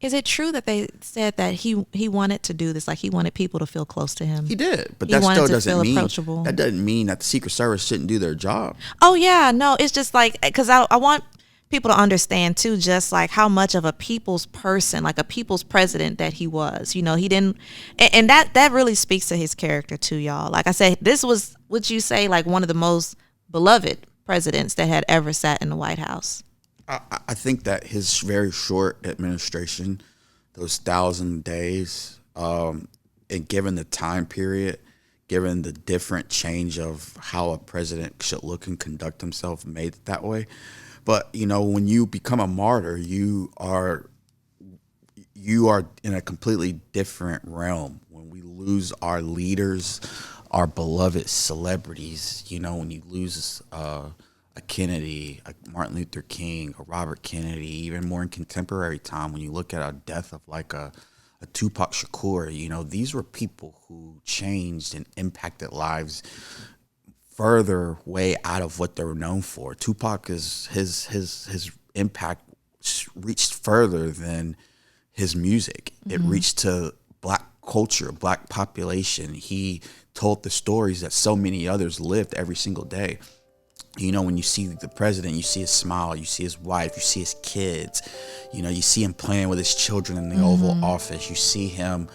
Is it true that they said that he wanted to do this, like he wanted people to feel close to him? He did, but that still doesn't mean that doesn't mean that the Secret Service shouldn't do their job. Oh yeah, no, it's just like, because I want people to understand too, just like how much of a people's person, like a people's president that he was. He didn't, and that really speaks to his character too, y'all. Like I said, this was, would you say, like one of the most beloved presidents that had ever sat in the White House? I think that his very short administration, those 1,000 days, and given the time period, given the different change of how a president should look and conduct himself, made it that way. But, when you become a martyr, you are in a completely different realm. When we lose our leaders, our beloved celebrities, when you lose a Kennedy, a Martin Luther King, a Robert Kennedy, even more in contemporary time, when you look at a death of like a Tupac Shakur, these were people who changed and impacted lives further way out of what they were known for. Tupac is his impact reached further than his music. It reached to Black culture, Black population. He told the stories that so many others lived every single day. When you see the president, you see his smile, you see his wife, you see his kids, you see him playing with his children in the Oval Office. You see him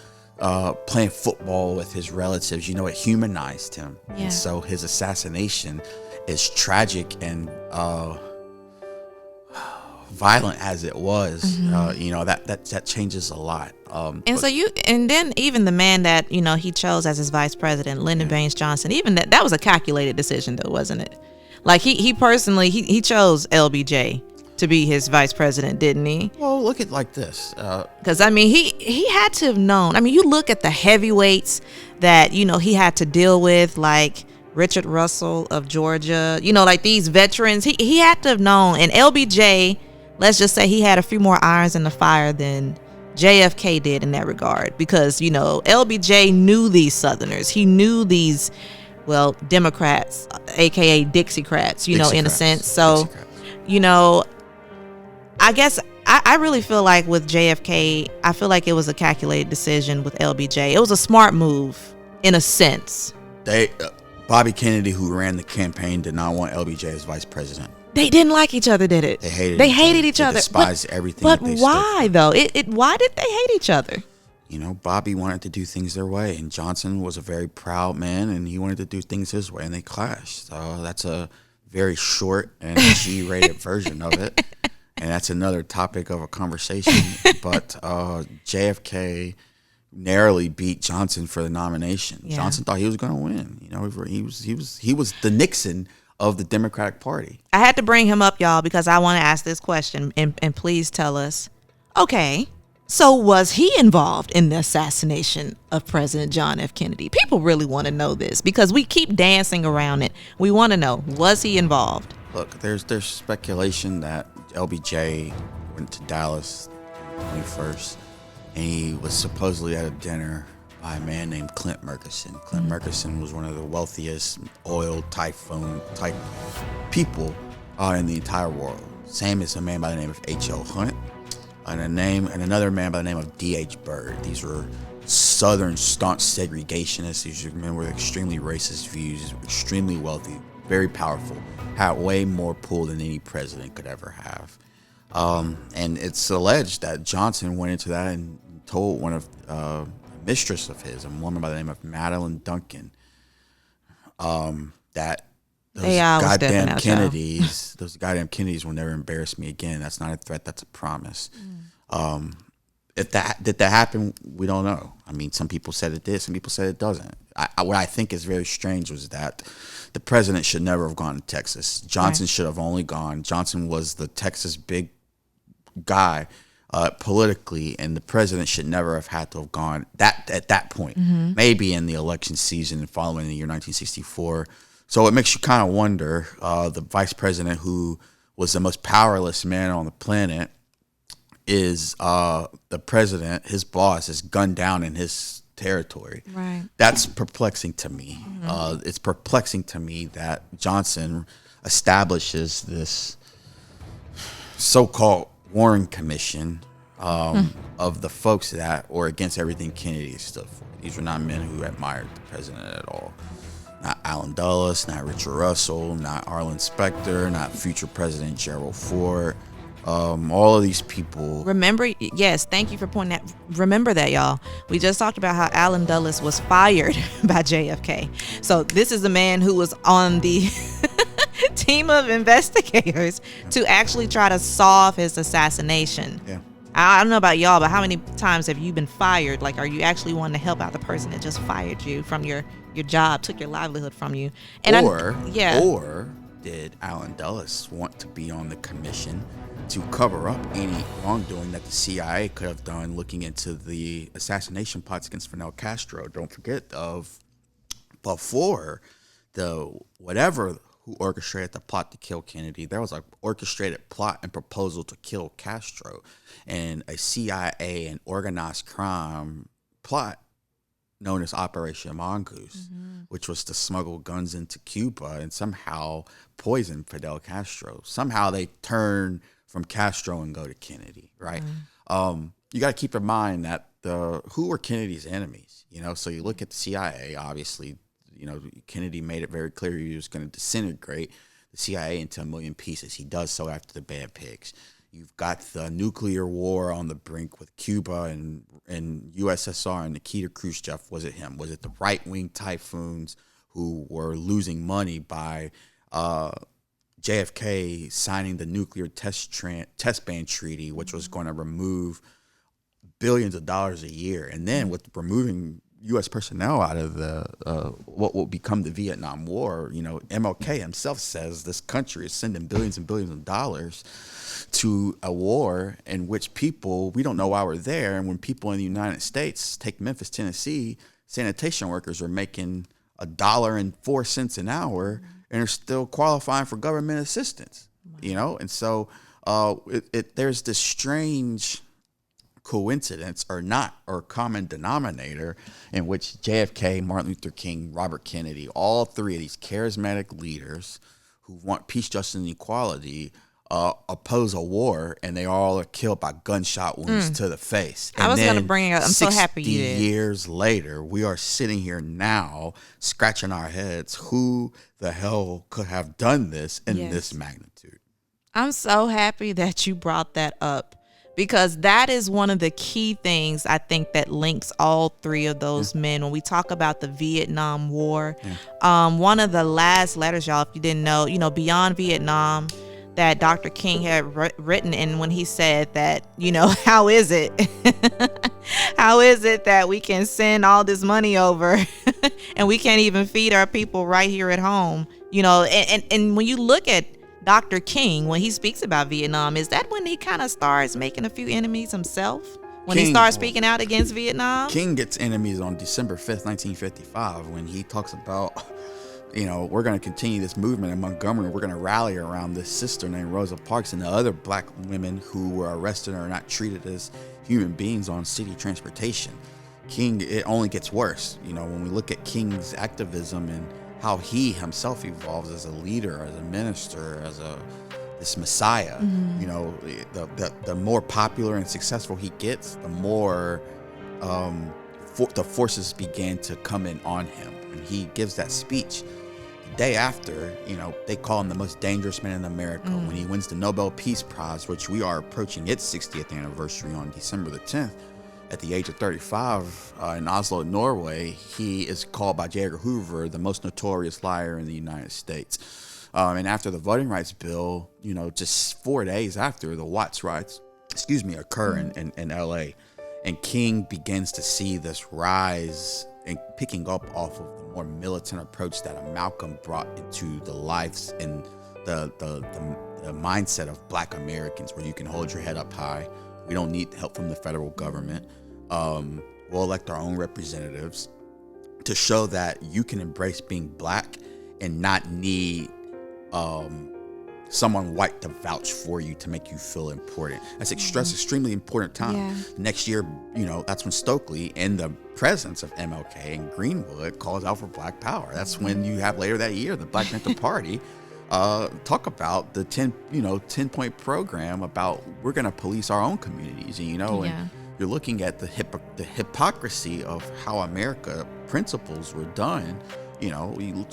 playing football with his relatives. It humanized him. Yeah. And so his assassination is tragic and violent as it was, that changes a lot. And so then even the man that he chose as his vice president, Lyndon Baines Johnson, even that was a calculated decision, though, wasn't it? Like he personally he chose LBJ to be his vice president, didn't he? Well, look at like this, because he had to have known. I mean, you look at the heavyweights that he had to deal with, like Richard Russell of Georgia, like these veterans. He had to have known. And LBJ, let's just say he had a few more irons in the fire than JFK did in that regard, because LBJ knew these Southerners. He knew these, well, Democrats, aka Dixiecrats, in a sense. So, I guess I really feel like with JFK, I feel like it was a calculated decision. With LBJ, it was a smart move in a sense. Bobby Kennedy, who ran the campaign, did not want LBJ as vice president. They didn't like each other, did it? They hated each other. They despised everything. But why though? Why did they hate each other? Bobby wanted to do things their way, and Johnson was a very proud man, and he wanted to do things his way, and they clashed. So that's a very short and G-rated version of it, and that's another topic of a conversation. But JFK narrowly beat Johnson for the nomination. Yeah. Johnson thought he was going to win. He was the Nixon of the Democratic Party. I had to bring him up, y'all, because I want to ask this question, and please tell us. Okay, so was he involved in the assassination of President John F. Kennedy? People really want to know this because we keep dancing around it. We want to know, was he involved? Look, there's speculation that LBJ went to Dallas on the 21st. And he was supposedly at a dinner by a man named Clint Murchison. Clint Murchison was one of the wealthiest oil typhoon type people in the entire world. Same as a man by the name of H.L. Hunt, and another man by the name of D.H. Byrd. These were Southern staunch segregationists. These men with extremely racist views, extremely wealthy, very powerful, had way more pull than any president could ever have. And it's alleged that Johnson went into that and told one of a mistress of his, a woman by the name of Madeline Duncan, that those goddamn Kennedys will never embarrass me again. That's not a threat. That's a promise. Did that happen? We don't know. I mean, some people said it did. Some people said it doesn't. What I think is very strange was that the president should never have gone to Texas. Johnson should have only gone. Johnson was the Texas big guy politically, and the president should never have had to have gone at that point. Maybe in the election season following the year 1964. So it makes you kind of wonder, the vice president, who was the most powerless man on the planet, is the president, his boss, is gunned down in his territory. Right. That's perplexing to me. It's perplexing to me that Johnson establishes this so-called Warren Commission of the folks that were against everything Kennedy stood for. These were not men who admired the president at all. Not Allen Dulles, not Richard Russell, not Arlen Specter, not future President Gerald Ford. All of these people. Remember, yes, thank you for pointing that. Remember that, y'all. We just talked about how Allen Dulles was fired by JFK. So this is the man who was on the team of investigators to actually try to solve his assassination. Yeah. I don't know about y'all, but how many times have you been fired? Like, are you actually wanting to help out the person that just fired you from your job, took your livelihood from you? And or did Allen Dulles want to be on the commission to cover up any wrongdoing that the CIA could have done looking into the assassination plots against Fidel Castro? Don't forget, before who orchestrated the plot to kill Kennedy, there was an orchestrated plot and proposal to kill Castro, and a CIA and organized crime plot known as Operation Mongoose, which was to smuggle guns into Cuba and somehow poison Fidel Castro. Somehow they turn from Castro and go to Kennedy, right? You got to keep in mind that who were Kennedy's enemies? So you look at the CIA, obviously. Kennedy made it very clear he was going to disintegrate the CIA into a million pieces. He does so after the Bad Pigs. You've got the nuclear war on the brink with Cuba and USSR and Nikita Khrushchev. Was it him? Was it the right-wing typhoons who were losing money by JFK signing the nuclear test ban treaty, which was going to remove billions of dollars a year, and then with removing U.S. personnel out of the what will become the Vietnam War, MLK himself says this country is sending billions and billions of dollars to a war in which we don't know why we're there, and when people in the United States, take Memphis, Tennessee, sanitation workers are making $1.04 an hour and are still qualifying for government assistance. Wow. And so there's this strange coincidence or common denominator in which JFK, Martin Luther King, Robert Kennedy, all three of these charismatic leaders who want peace, justice, and equality oppose a war, and they all are killed by gunshot wounds to the face. And I was going to bring it up. I'm so happy you did. 60 years later, we are sitting here now scratching our heads. Who the hell could have done this in this magnitude? I'm so happy that you brought that up, because that is one of the key things I think that links all three of those men. When we talk about the Vietnam War, one of the last letters, y'all, if you didn't know, Beyond Vietnam, that Dr. King had written, and when he said that, how is it? How is it that we can send all this money over and we can't even feed our people right here at home? And when you look at Dr. King, when he speaks about Vietnam, is that when he kind of starts making a few enemies himself? When he starts speaking out against Vietnam? King gets enemies on December 5th, 1955, when he talks about, we're going to continue this movement in Montgomery. We're going to rally around this sister named Rosa Parks and the other black women who were arrested or not treated as human beings on city transportation. King, it only gets worse. When we look at King's activism and how he himself evolves as a leader, as a minister, as this messiah, the more popular and successful he gets, the more the forces begin to come in on him. And he gives that speech. Day after, they call him the most dangerous man in America. When he wins the Nobel Peace Prize, which we are approaching its 60th anniversary on December the 10th, at the age of 35, in Oslo, Norway, he is called by J. Edgar Hoover the most notorious liar in the United States. And after the voting rights bill, just 4 days after, the Watts riots, occur in L.A., and King begins to see this rise and picking up off of the more militant approach that a Malcolm brought into the lives and the mindset of black Americans, where you can hold your head up high. We don't need help from the federal government. We'll elect our own representatives, to show that you can embrace being black and not need someone white to vouch for you to make you feel important. That's extremely important time. Yeah. Next year, that's when Stokely, in the presence of MLK and Greenwood, calls out for black power. That's when you have later that year the Black Panther Party talk about the 10-point program about we're going to police our own communities, and you're looking at the hypocrisy of how America principles were done. You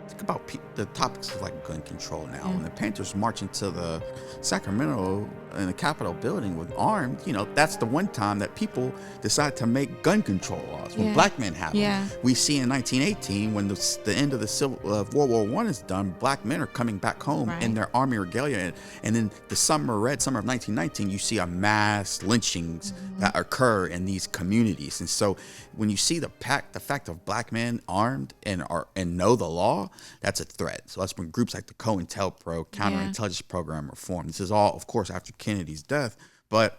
think about the topics of like gun control now. When the Panthers march into the Sacramento in the Capitol building with armed, that's the one time that people decide to make gun control laws. When black men have them. We see in 1918, when the end of the World War I is done, black men are coming back home in their army regalia, and then the summer of 1919, you see a mass lynchings that occur in these communities. And so when you see the fact of black men armed and know the law, that's a threat. So that's when groups like the COINTELPRO counterintelligence program are formed. This is all, of course, after Kennedy's death, but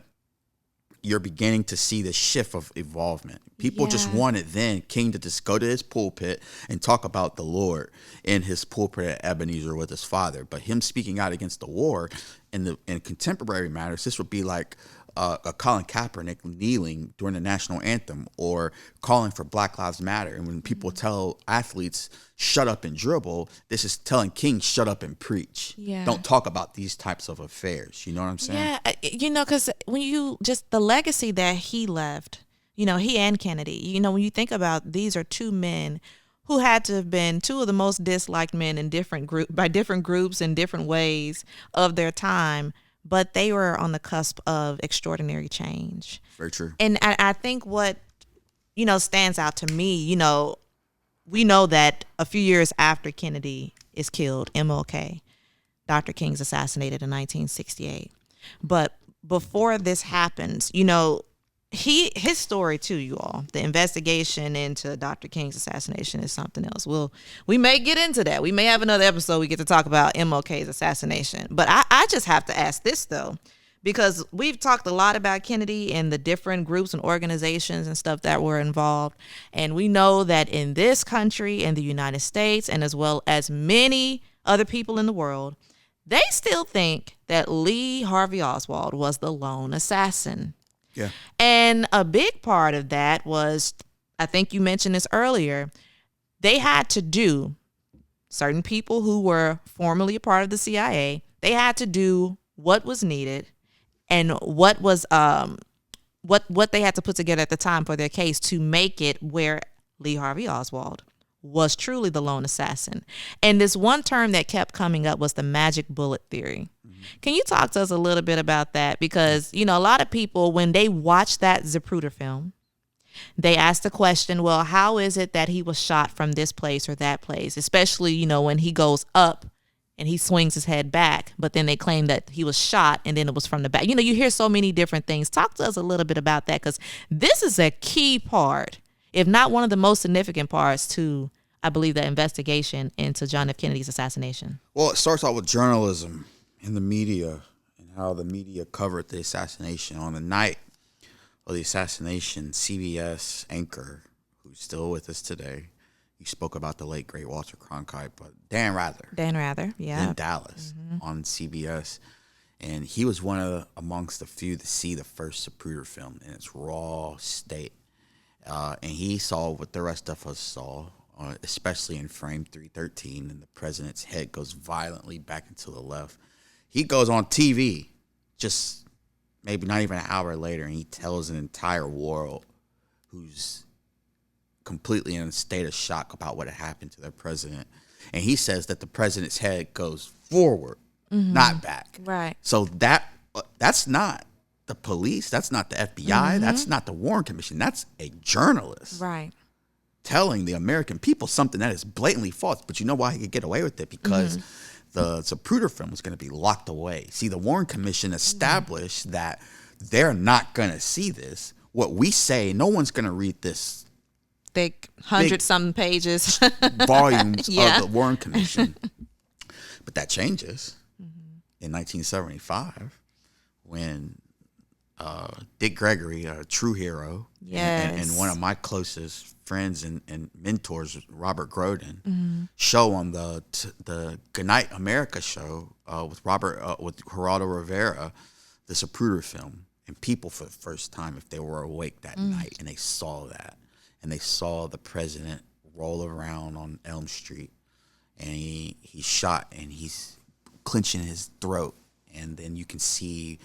you're beginning to see the shift of evolvement. People just wanted then King to just go to his pulpit and talk about the Lord in his pulpit at Ebenezer with his father. But him speaking out against the war in contemporary matters, this would be like a Colin Kaepernick kneeling during the national anthem, or calling for Black Lives Matter. And when people tell athletes, shut up and dribble, this is telling King, shut up and preach. Don't talk about these types of affairs. You know what I'm saying? Because when you just the legacy that he left, he and Kennedy, when you think about, these are two men who had to have been two of the most disliked men in different groups in different ways of their time. But they were on the cusp of extraordinary change. Very true. And I think what, stands out to me, we know that a few years after Kennedy is killed, MLK, Dr. King's assassinated in 1968. But before this happens, you know, his story too, you all. The investigation into Dr. King's assassination is something else. We may get into that. We may have another episode we get to talk about MLK's assassination. But I just have to ask this though, because we've talked a lot about Kennedy and the different groups and organizations and stuff that were involved. And we know that in this country, in the United States, and as well as many other people in the world, they still think that Lee Harvey Oswald was the lone assassin. Yeah. And a big part of that was, I think you mentioned this earlier, they had to do, certain people who were formerly a part of the CIA, they had to do what was needed and what was what they had to put together at the time for their case to make it where Lee Harvey Oswald was truly the lone assassin. And this one term that kept coming up was the magic bullet theory. Can you talk to us a little bit about that? Because, you know, a lot of people, when they watch that Zapruder film, they ask the question, well, how is it that he was shot from this place or that place? Especially, you know, when he goes up and he swings his head back, but then they claim that he was shot and then it was from the back. You know, you hear so many different things. Talk to us a little bit about that, because this is a key part, if not one of the most significant parts to, I believe, the investigation into John F. Kennedy's assassination. Well, it starts out with journalism in the media and how the media covered the assassination. On the night of the assassination, CBS anchor, who's still with us today, he spoke about the late, great Walter Cronkite, but Dan Rather, yeah. in Dallas on CBS. And he was amongst the few to see the first Zapruder film in its raw state. And he saw what the rest of us saw, especially in frame 313, and the president's head goes violently back and to the left. He goes on TV just maybe not even an hour later, and he tells an entire world who's completely in a state of shock about what had happened to their president. And he says that the president's head goes forward, not back. Right. So that's not the police. That's not the FBI. That's not the Warren Commission. That's a journalist. Right. Telling the American people something that is blatantly false. But you know why he could get away with it? Because the Zapruder film was going to be locked away. See, the Warren Commission established that they're not going to see this. What we say, no one's going to read this thick 100-something pages. volumes of the Warren Commission. But that changes in 1975 when Dick Gregory, a true hero, and one of my closest friends and mentors, Robert Grodin, show on the Goodnight America show with Geraldo Rivera, the Zapruder film, and people for the first time, if they were awake that night, and they saw that, and they saw the president roll around on Elm Street, and he's shot, and he's clenching his throat, and then you can see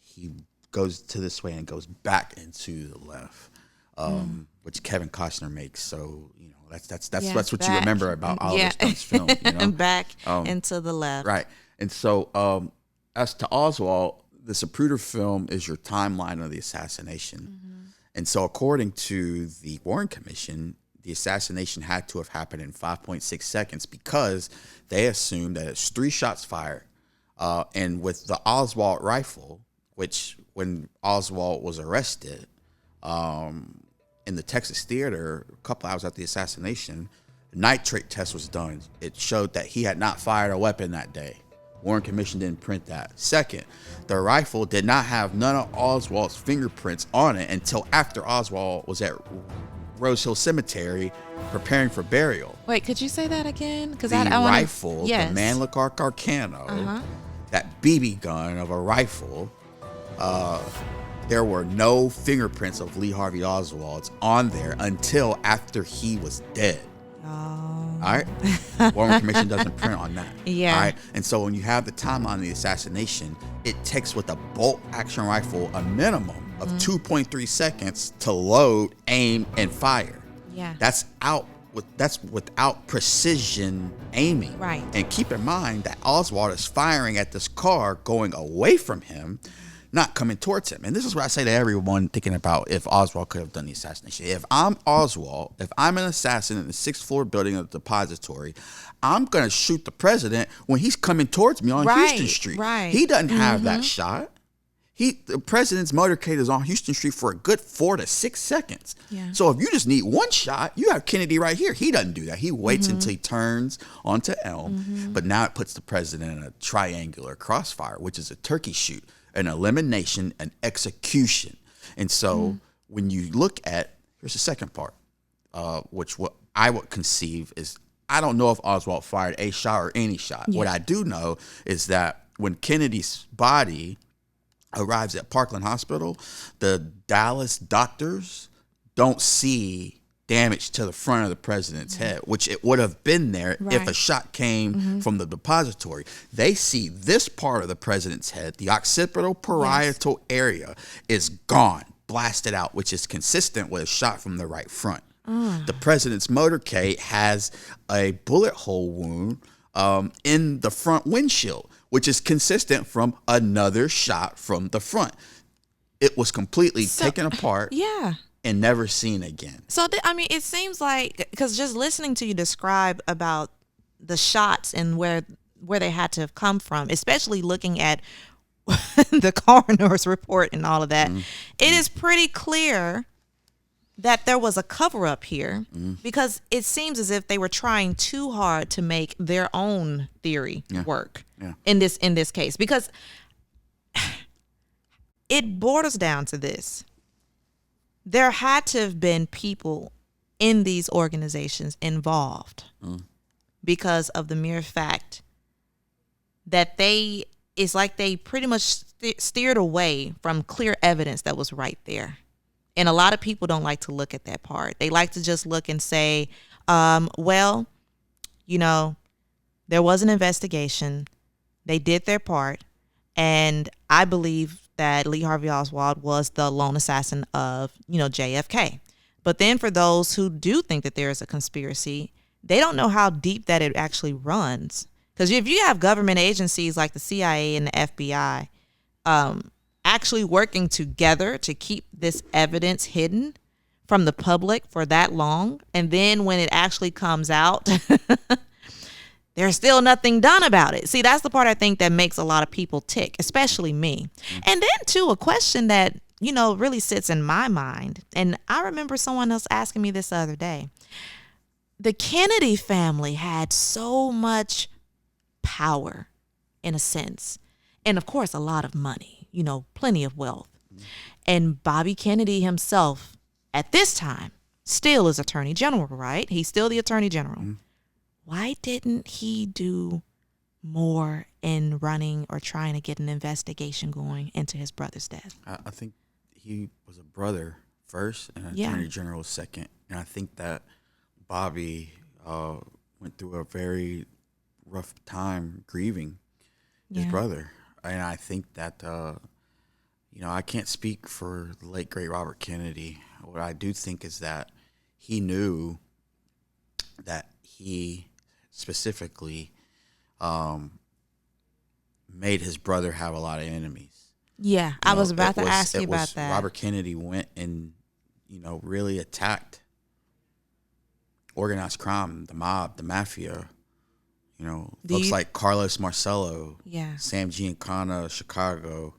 he goes to this way and goes back into the left, which Kevin Costner makes. So you know that's what back. You remember about Oliver Stone's film. You know? Back into the left, right? And so as to Oswald, the Zapruder film is your timeline of the assassination, and so according to the Warren Commission, the assassination had to have happened in 5.6 seconds because they assumed that it's 3 shots fired, and with the Oswald rifle, which when Oswald was arrested in the Texas theater a couple hours after the assassination, a nitrate test was done. It showed that he had not fired a weapon that day. Warren Commission didn't print that. Second, the rifle did not have none of Oswald's fingerprints on it until after Oswald was at Rose Hill Cemetery preparing for burial. Wait, could you say that again? Because the I rifle, the Mannlicher Carcano, that BB gun of a rifle, there were no fingerprints of Lee Harvey Oswald's on there until after he was dead. All right? Warren Commission doesn't print on that. Yeah. All right? And so when you have the timeline of the assassination, it takes with a bolt action rifle a minimum of 2.3 seconds to load, aim, and fire. Yeah. That's without precision aiming. Right. And keep in mind that Oswald is firing at this car going away from him. not coming towards him. And this is what I say to everyone thinking about if Oswald could have done the assassination. If I'm Oswald, if I'm an assassin in the 6th floor building of the depository, I'm going to shoot the president when he's coming towards me on Houston Street. Right. He doesn't have that shot. The president's motorcade is on Houston Street for a good 4 to 6 seconds. Yeah. So if you just need one shot, you have Kennedy right here. He doesn't do that. He waits until he turns onto Elm. But now it puts the president in a triangular crossfire, which is a turkey shoot, an elimination, an execution. And so when you look at, here's the second part, which what I would conceive is, I don't know if Oswald fired a shot or any shot. Yeah. What I do know is that when Kennedy's body arrives at Parkland Hospital, the Dallas doctors don't see damage to the front of the president's head, which it would have been there if a shot came from the depository. They see this part of the president's head, the occipital parietal area, is gone, blasted out, which is consistent with a shot from the right front. The president's motorcade has a bullet hole wound in the front windshield, which is consistent from another shot from the front. It was completely taken apart and never seen again. So, I mean, it seems like, because just listening to you describe about the shots and where they had to have come from, especially looking at the coroner's report and all of that, it is pretty clear that there was a cover up here, because it seems as if they were trying too hard to make their own theory work in this case, because it borders down to this. There had to have been people in these organizations involved because of the mere fact that it's like they pretty much steered away from clear evidence that was right there. And a lot of people don't like to look at that part. They like to just look and say, well, you know, there was an investigation. They did their part. And I believe that Lee Harvey Oswald was the lone assassin of, JFK. But then for those who do think that there is a conspiracy, they don't know how deep that it actually runs. Because if you have government agencies like the CIA and the FBI, actually working together to keep this evidence hidden from the public for that long, and then when it actually comes out, there's still nothing done about it. See, that's the part I think that makes a lot of people tick, especially me. And then too, a question that, really sits in my mind, and I remember someone else asking me this the other day. The Kennedy family had so much power, in a sense, and of course a lot of money, plenty of wealth. And Bobby Kennedy himself at this time still is Attorney General, right? He's still the Attorney General. Why didn't he do more in running or trying to get an investigation going into his brother's death? I think he was a brother first and Attorney General second. And I think that Bobby went through a very rough time grieving his brother. And I think that, I can't speak for the late, great Robert Kennedy. What I do think is that he knew that he specifically made his brother have a lot of enemies. Yeah, I was about to ask you about that. Robert Kennedy went and, really attacked organized crime, the mob, the mafia. Folks like Carlos Marcello, Sam Giancana, Chicago,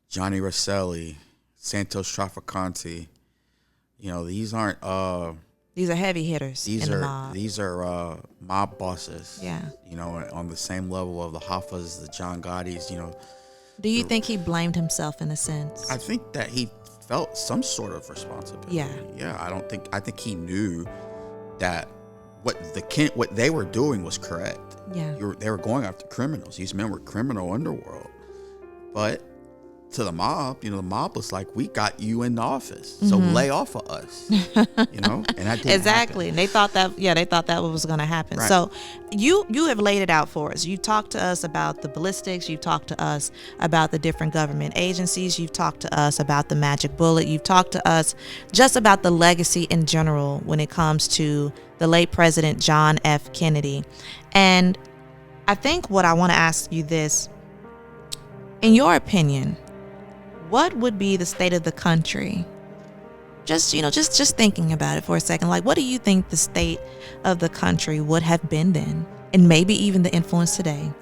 Johnny Rosselli, Santos Traficante. These aren't. These are heavy hitters in the mob. These are mob bosses. Yeah. On the same level of the Hoffas, the John Gottis. Do you think he blamed himself in a sense? I think that he felt some sort of responsibility. Yeah. I think he knew that what they were doing was correct. Yeah. They were going after criminals. These men were criminal underworld. But to the mob, the mob was like, we got you in the office, so lay off of us. And that didn't exactly. happen. And they thought that was going to happen. Right. So you have laid it out for us. You talked to us about the ballistics. You've talked to us about the different government agencies. You've talked to us about the magic bullet. You've talked to us just about the legacy in general when it comes to the late President John F. Kennedy. And I think what I want to ask you this, in your opinion, what would be the state of the country? Just, just thinking about it for a second. Like, what do you think the state of the country would have been then, and maybe even the influence today,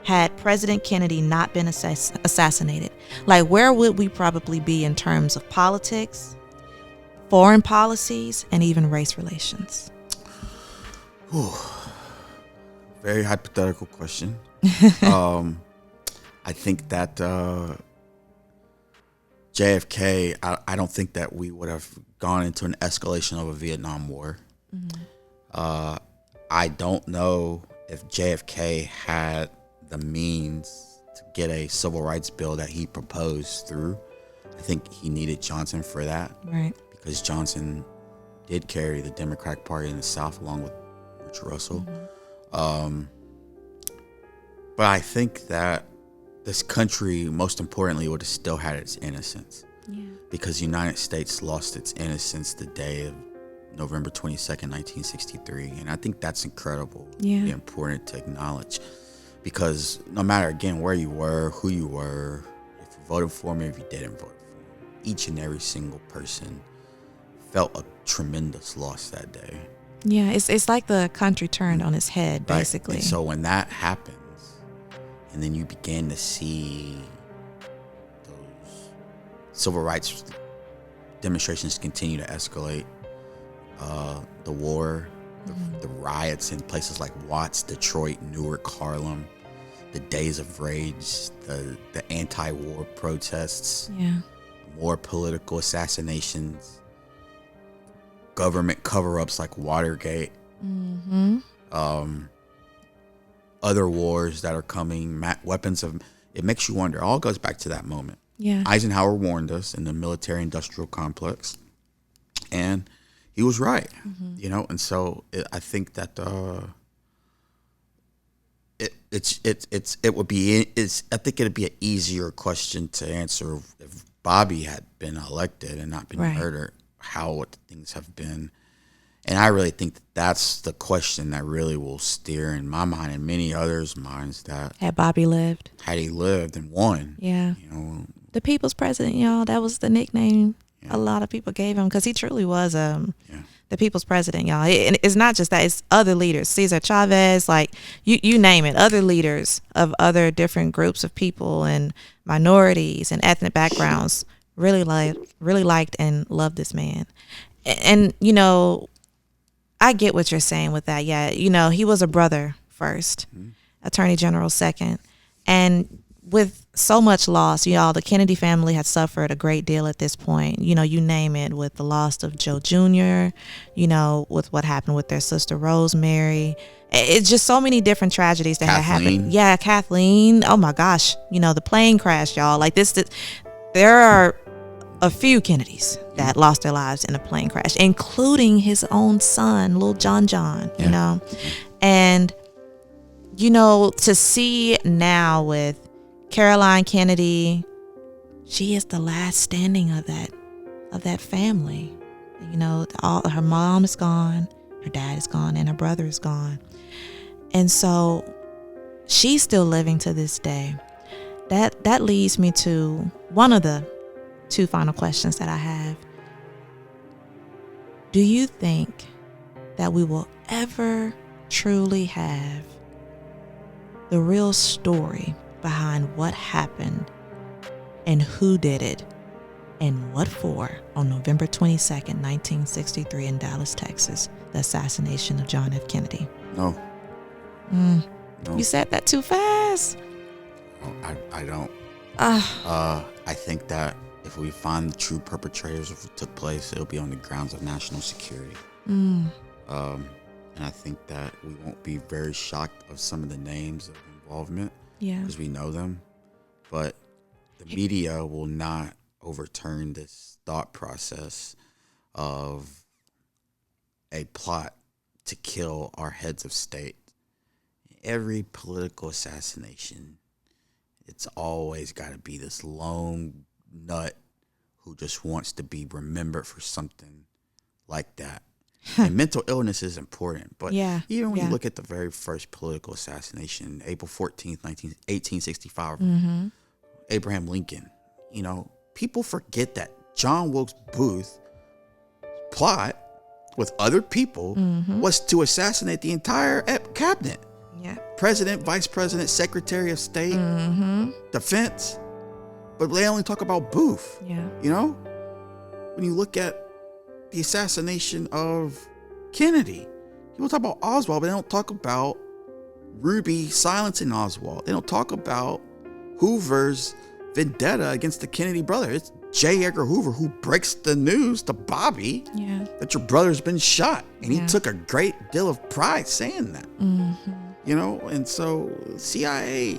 had President Kennedy not been assassinated? Like, where would we probably be in terms of politics, foreign policies, and even race relations? Whew. Very hypothetical question. I think that JFK, I don't think that we would have gone into an escalation of a Vietnam War. I don't know if JFK had the means to get a civil rights bill that he proposed through. I think he needed Johnson for that. Right. Because Johnson did carry the Democratic Party in the South along with Richard Russell. But I think that this country, most importantly, would have still had its innocence. Yeah. Because the United States lost its innocence the day of November 22nd, 1963. And I think that's incredible. Yeah. Important to acknowledge. Because no matter, again, where you were, who you were, if you voted for me, if you didn't vote for me, each and every single person felt a tremendous loss that day. Yeah, it's like the country turned on its head, basically. Right. And so when that happens, and then you begin to see those civil rights demonstrations continue to escalate, the war, the riots in places like Watts, Detroit, Newark, Harlem, the days of rage, the anti-war protests, more political assassinations, government cover-ups like Watergate, other wars that are coming, weapons of, it makes you wonder. All goes back to that moment. Yeah. Eisenhower warned us in the military-industrial complex, and he was right. And so I think that it'd be an easier question to answer if Bobby had been elected and not been murdered. How would things have been? And I really think that that's the question that really will steer in my mind and many others' minds. That had Bobby lived, had he lived and won, the people's president, y'all. That was the nickname a lot of people gave him, because he truly was the people's president, y'all. It's not just that; it's other leaders, Cesar Chavez, like you name it, other leaders of other different groups of people and minorities and ethnic backgrounds really liked and loved this man. And I get what you're saying with that. Yeah, he was a brother first, attorney general second. And with so much loss, the Kennedy family had suffered a great deal at this point. You name it, with the loss of Joe Jr., with what happened with their sister Rosemary. It's just so many different tragedies that had happened. Yeah, Kathleen. Oh my gosh. The plane crash, y'all. Like this there are a few Kennedys that lost their lives in a plane crash, including his own son, little John, and, to see now with Caroline Kennedy, she is the last standing of that family. Her mom is gone, her dad is gone, and her brother is gone. And so she's still living to this day. That leads me to one of the two final questions that I have. Do you think that we will ever truly have the real story behind what happened and who did it and what for on November 22nd, 1963 in Dallas, Texas, the assassination of John F. Kennedy? No. No. You said that too fast. No, I don't. I think that if we find the true perpetrators of what took place, it'll be on the grounds of national security. And I think that we won't be very shocked of some of the names of involvement, because we know them. But the media will not overturn this thought process of a plot to kill our heads of state. Every political assassination, it's always got to be this lone nut who just wants to be remembered for something like that. And mental illness is important, but even when you look at the very first political assassination, April 14th, 1865, Abraham Lincoln, people forget that John Wilkes Booth plot with other people was to assassinate the entire cabinet. Yeah. President, vice president, secretary of state, defense. But they only talk about Booth. Yeah. You know, when you look at the assassination of Kennedy, people talk about Oswald, but they don't talk about Ruby silencing Oswald. They don't talk about Hoover's vendetta against the Kennedy brother. It's J. Edgar Hoover who breaks the news to Bobby that your brother's been shot. And he took a great deal of pride saying that. You know, and so CIA,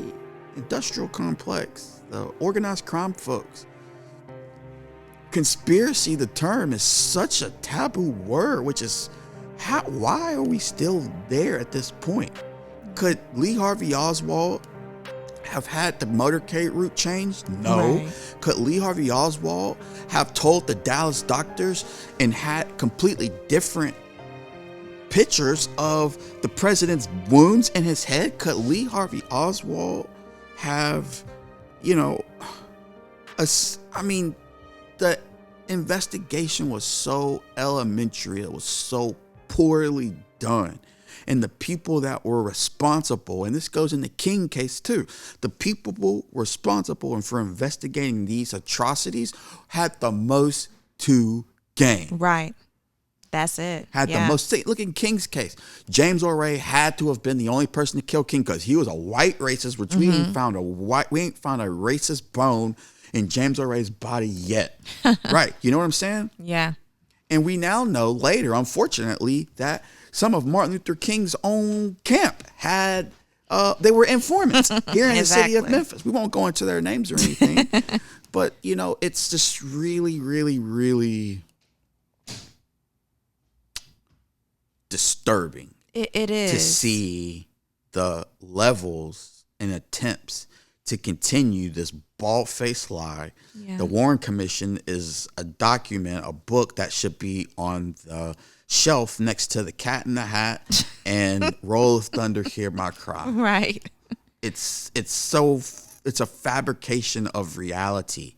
industrial complex, the organized crime folks, conspiracy, the term, is such a taboo word, which is why are we still there at this point? Could Lee Harvey Oswald have had the motorcade route changed? No. Right. Could Lee Harvey Oswald have told the Dallas doctors and had completely different pictures of the president's wounds in his head? Could Lee Harvey Oswald have, you know, the investigation was so elementary. It was so poorly done. And the people that were responsible, and this goes in the King case too, the people responsible for investigating these atrocities had the most to gain. Right. That's it. Had the most. Look in King's case. James Earl Ray had to have been the only person to kill King because he was a white racist, which we ain't found a racist bone in James Earl Ray's body yet. Right. You know what I'm saying? Yeah. And we now know later, unfortunately, that some of Martin Luther King's own camp had, they were informants here in the city of Memphis. We won't go into their names or anything, but, you know, it's just really, really, really disturbing. It is. To see the levels and attempts to continue this bald-faced lie. Yeah. The Warren Commission is a document, a book that should be on the shelf next to the Cat in the Hat and Roll of Thunder, Hear My Cry. Right. It's a fabrication of reality.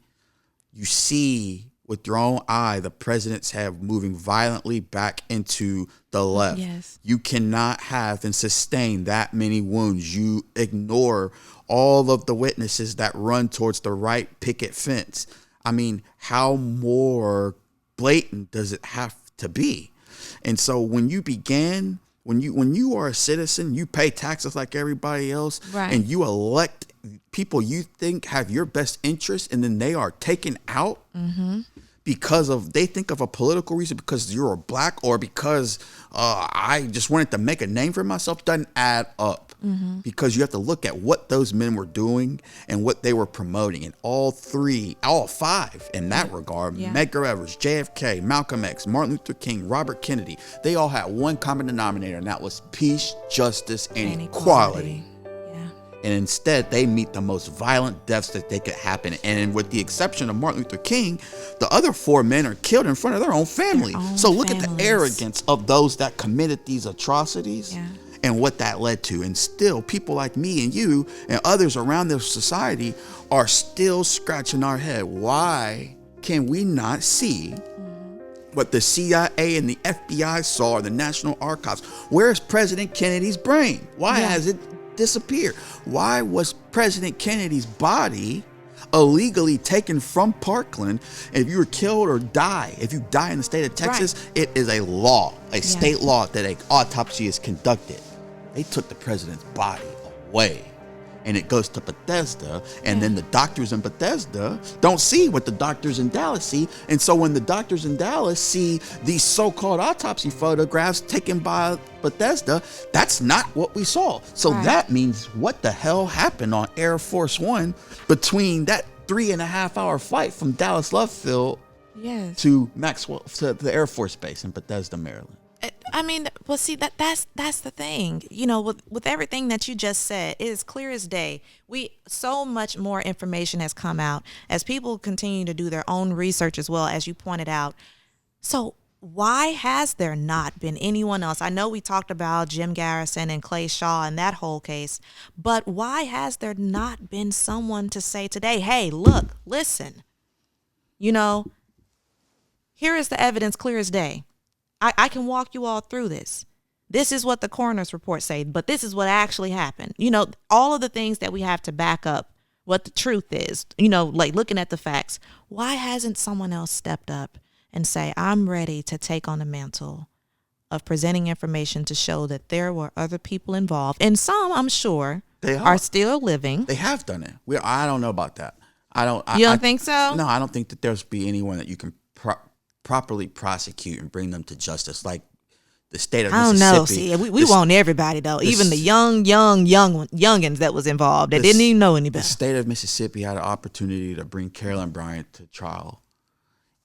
You see with your own eye the president's head moving violently back into the left. Yes. You cannot have and sustain that many wounds. You ignore all of the witnesses that run towards the right picket fence. I mean, how more blatant does it have to be? And so when you are a citizen, you pay taxes like everybody else, right, and you elect people you think have your best interest, and then they are taken out because they think of a political reason, because you're black, or because I just wanted to make a name for myself, doesn't add up. Because you have to look at what those men were doing and what they were promoting. And all five in that regard, Medgar Evers, JFK, Malcolm X, Martin Luther King, Robert Kennedy, they all had one common denominator, and that was peace, justice, and equality. And instead, they meet the most violent deaths that they could happen. And with the exception of Martin Luther King, the other four men are killed in front of their own family. So look at the arrogance of those that committed these atrocities and what that led to. And still, people like me and you and others around this society are still scratching our head. Why can we not see what the CIA and the FBI saw in the National Archives? Where's President Kennedy's brain? Why has it disappeared? Why was President Kennedy's body illegally taken from Parkland? If you were killed or if you die in the state of Texas, it is a law, state law, that an autopsy is conducted. They took the president's body away, and it goes to Bethesda, and then the doctors in Bethesda don't see what the doctors in Dallas see. And so when the doctors in Dallas see these so-called autopsy photographs taken by Bethesda, that's not what we saw. So that means what the hell happened on Air Force One between that 3.5-hour flight from Dallas Love Field to Maxwell, to the Air Force Base in Bethesda, Maryland? I mean, well, see, that's the thing. You know, with everything that you just said, it is clear as day. So much more information has come out as people continue to do their own research as well, as you pointed out. So why has there not been anyone else? I know we talked about Jim Garrison and Clay Shaw and that whole case, but why has there not been someone to say today, hey, look, listen, You know, here is the evidence clear as day. I can walk you all through this. This is what the coroner's report say, but this is what actually happened. You know, all of the things that we have to back up what the truth is, you know, like looking at the facts. Why hasn't someone else stepped up and say, I'm ready to take on the mantle of presenting information to show that there were other people involved, and some, I'm sure, are still living. They have done it. I don't know about that. You don't think so? No, I don't think that there's be anyone that you can properly prosecute and bring them to justice. Like the state of Mississippi. I don't know. See, we want everybody though, even the youngins that was involved that didn't even know any better. The state of Mississippi had an opportunity to bring Carolyn Bryant to trial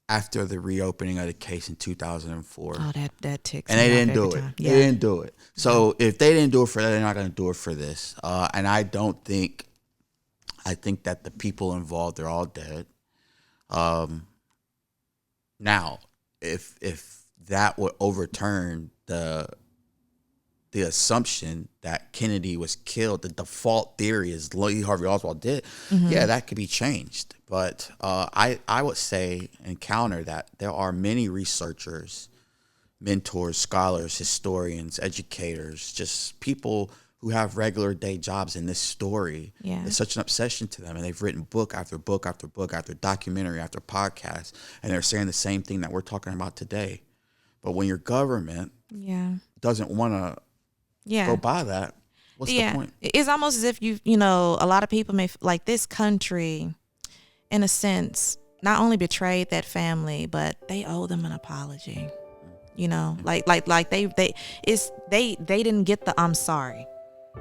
after the reopening of the case in 2004. Oh, that ticks. And they didn't do it. Yeah. They didn't do it. So if they didn't do it for that, they're not going to do it for this. And I think that the people involved, they're all dead. Now, if that would overturn the assumption that Kennedy was killed, the default theory is Lee Harvey Oswald did. Yeah, that could be changed. But I would say and counter that there are many researchers, mentors, scholars, historians, educators, just people who have regular day jobs in this story. Yeah. It's such an obsession to them, and they've written book after book after book after documentary after podcast, and they're saying the same thing that we're talking about today. But when your government doesn't want to go by that, what's the point? It's almost as if you know, a lot of people may like this country, in a sense, not only betrayed that family, but they owe them an apology. You know, like they didn't get the I'm sorry,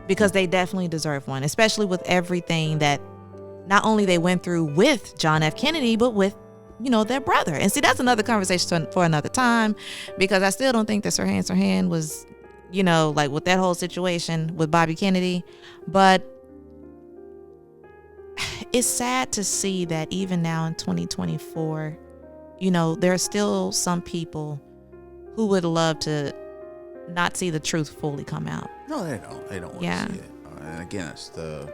because they definitely deserve one, especially with everything that not only they went through with John F. Kennedy, but with, you know, their brother. And see, that's another conversation for another time, because I still don't think that Sirhan was, you know, like with that whole situation with Bobby Kennedy. But it's sad to see that even now in 2024, you know, there are still some people who would love to not see the truth fully come out. No, they don't. They don't want to see it. And again, it's the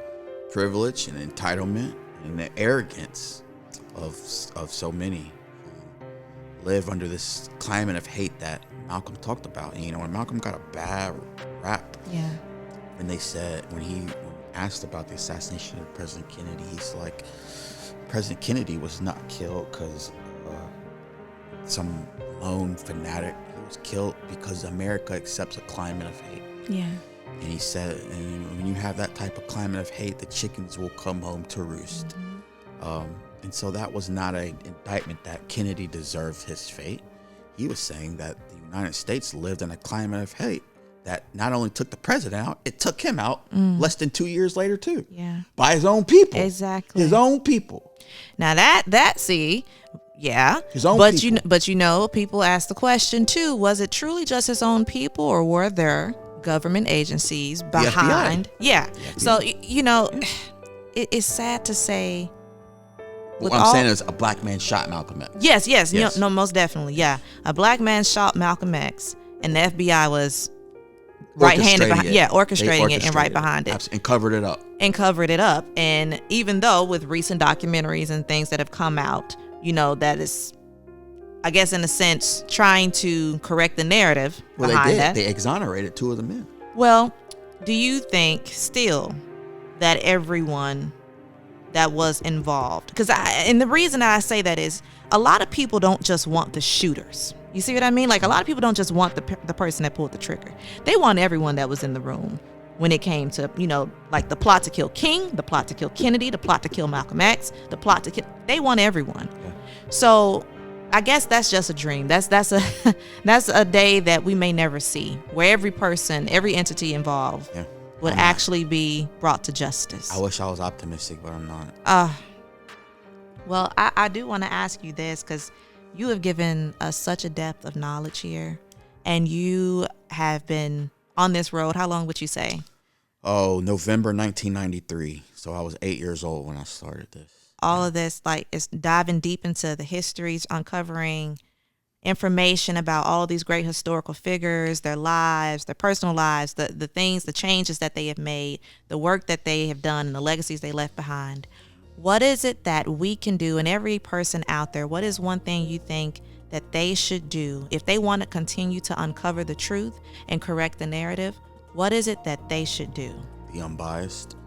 privilege and entitlement and the arrogance of so many who live under this climate of hate that Malcolm talked about. And, you know, when Malcolm got a bad rap, and they said when asked about the assassination of President Kennedy, he's like, President Kennedy was not killed because some lone fanatic. He was killed because America accepts a climate of hate. Yeah. And he said, and when you have that type of climate of hate, the chickens will come home to roost. And so that was not an indictment that Kennedy deserved his fate. He was saying that the United States lived in a climate of hate that not only took the president out, it took him out less than 2 years later too. Yeah. By his own people. Exactly. His own people. Now his own people. But you know, people ask the question too, was it truly just his own people, or were there government agencies behind? Yeah. So, you know, it's sad to say. What I'm saying is a black man shot Malcolm X. Yes. No, most definitely. Yeah. A black man shot Malcolm X, and the FBI was right-handed behind, orchestrating it and right behind it. And covered it up. And even though with recent documentaries and things that have come out, you know, that is, I guess in a sense, trying to correct the narrative behind that. They exonerated 2 of the men. Well, do you think still that everyone that was involved, and the reason that I say that is a lot of people don't just want the shooters. You see what I mean? Like, a lot of people don't just want the person that pulled the trigger. They want everyone that was in the room when it came to, you know, like the plot to kill King, the plot to kill Kennedy, the plot to kill Malcolm X, the plot to kill. They want everyone. Yeah. So I guess that's just a dream. That's a day that we may never see, where every person, every entity involved would actually be brought to justice. I wish I was optimistic, but I'm not. Well, I do want to ask you this, because you have given us such a depth of knowledge here, and you have been on this road. How long would you say? Oh, November 1993. So I was 8 years old when I started this. All of this, like, it's diving deep into the histories, uncovering information about all these great historical figures, their lives, their personal lives, the things, the changes that they have made, the work that they have done, and the legacies they left behind. What is it that we can do, and every person out there, what is one thing you think that they should do if they want to continue to uncover the truth and correct the narrative? What is it that they should do? Be unbiased.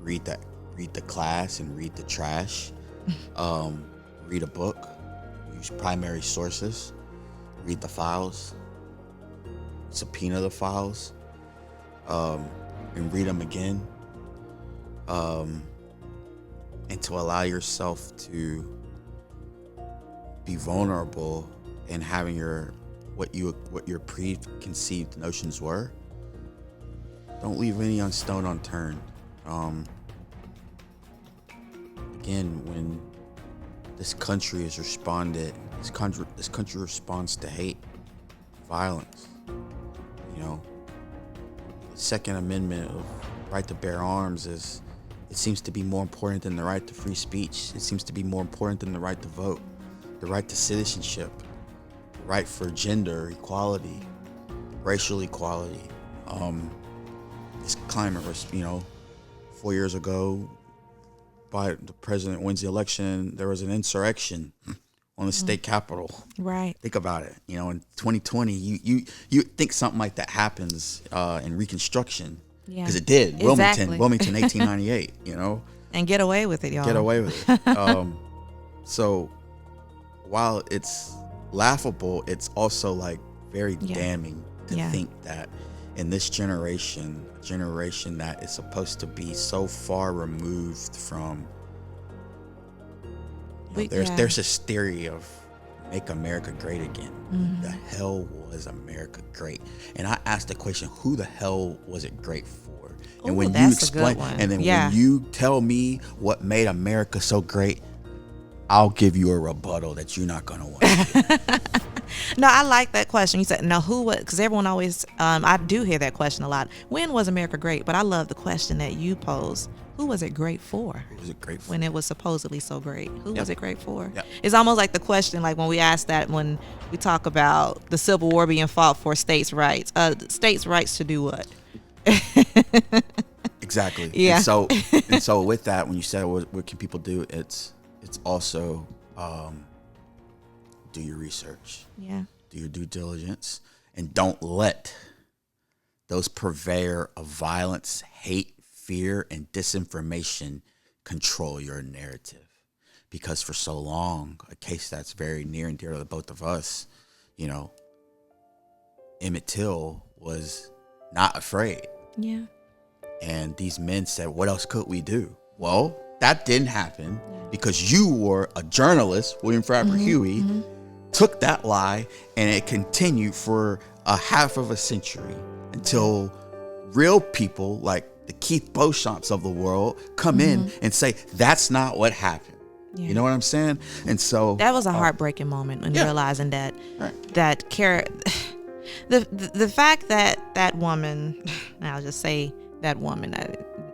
Read the class and read the trash. Read a book. Use primary sources. Read the files. Subpoena the files. And read them again. And to allow yourself to be vulnerable in having what your preconceived notions were. Don't leave any stone unturned. Again, when this country has responded, this country responds to hate, violence. You know, the Second Amendment of right to bear arms it seems to be more important than the right to free speech. It seems to be more important than the right to vote, the right to citizenship, the right for gender equality, racial equality. This climate was, 4 years ago, the president wins the election, there was an insurrection on the state capitol. Right. Think about it. In 2020, you think something like that happens in Reconstruction. Yeah. Because it did. Exactly. Wilmington, 1898, And get away with it, y'all. Get away with it. So while it's laughable, it's also like very damning to think that in this generation that is supposed to be so far removed from, there's this theory of make America great again. Mm-hmm. The hell was America great? And I asked the question, who the hell was it great for? And when you explain, and then when you tell me what made America so great, I'll give you a rebuttal that you're not gonna want to hear. No, I like that question. You said, no, who was, because everyone always, I do hear that question a lot. When was America great? But I love the question that you posed. Who was it great for? Who was it great for? When it was supposedly so great. Who was it great for? Yep. It's almost like the question, like when we ask that, when we talk about the Civil War being fought for states' rights. States' rights to do what? Exactly. Yeah. And so with that, when you said what can people do, it's also do your research. Yeah. Do your due diligence, and don't let those purveyor of violence, hate, fear, and disinformation control your narrative. Because for so long, a case that's very near and dear to both of us, Emmett Till was not afraid. Yeah. And these men said, what else could we do? Well, that didn't happen because you were a journalist, William Faber Huey, took that lie, and it continued for a half of a century until real people like the Keith Beauchamps of the world come in and say, that's not what happened. Yeah. You know what I'm saying? And so that was a heartbreaking moment in realizing that the fact that woman, I'll just say that woman,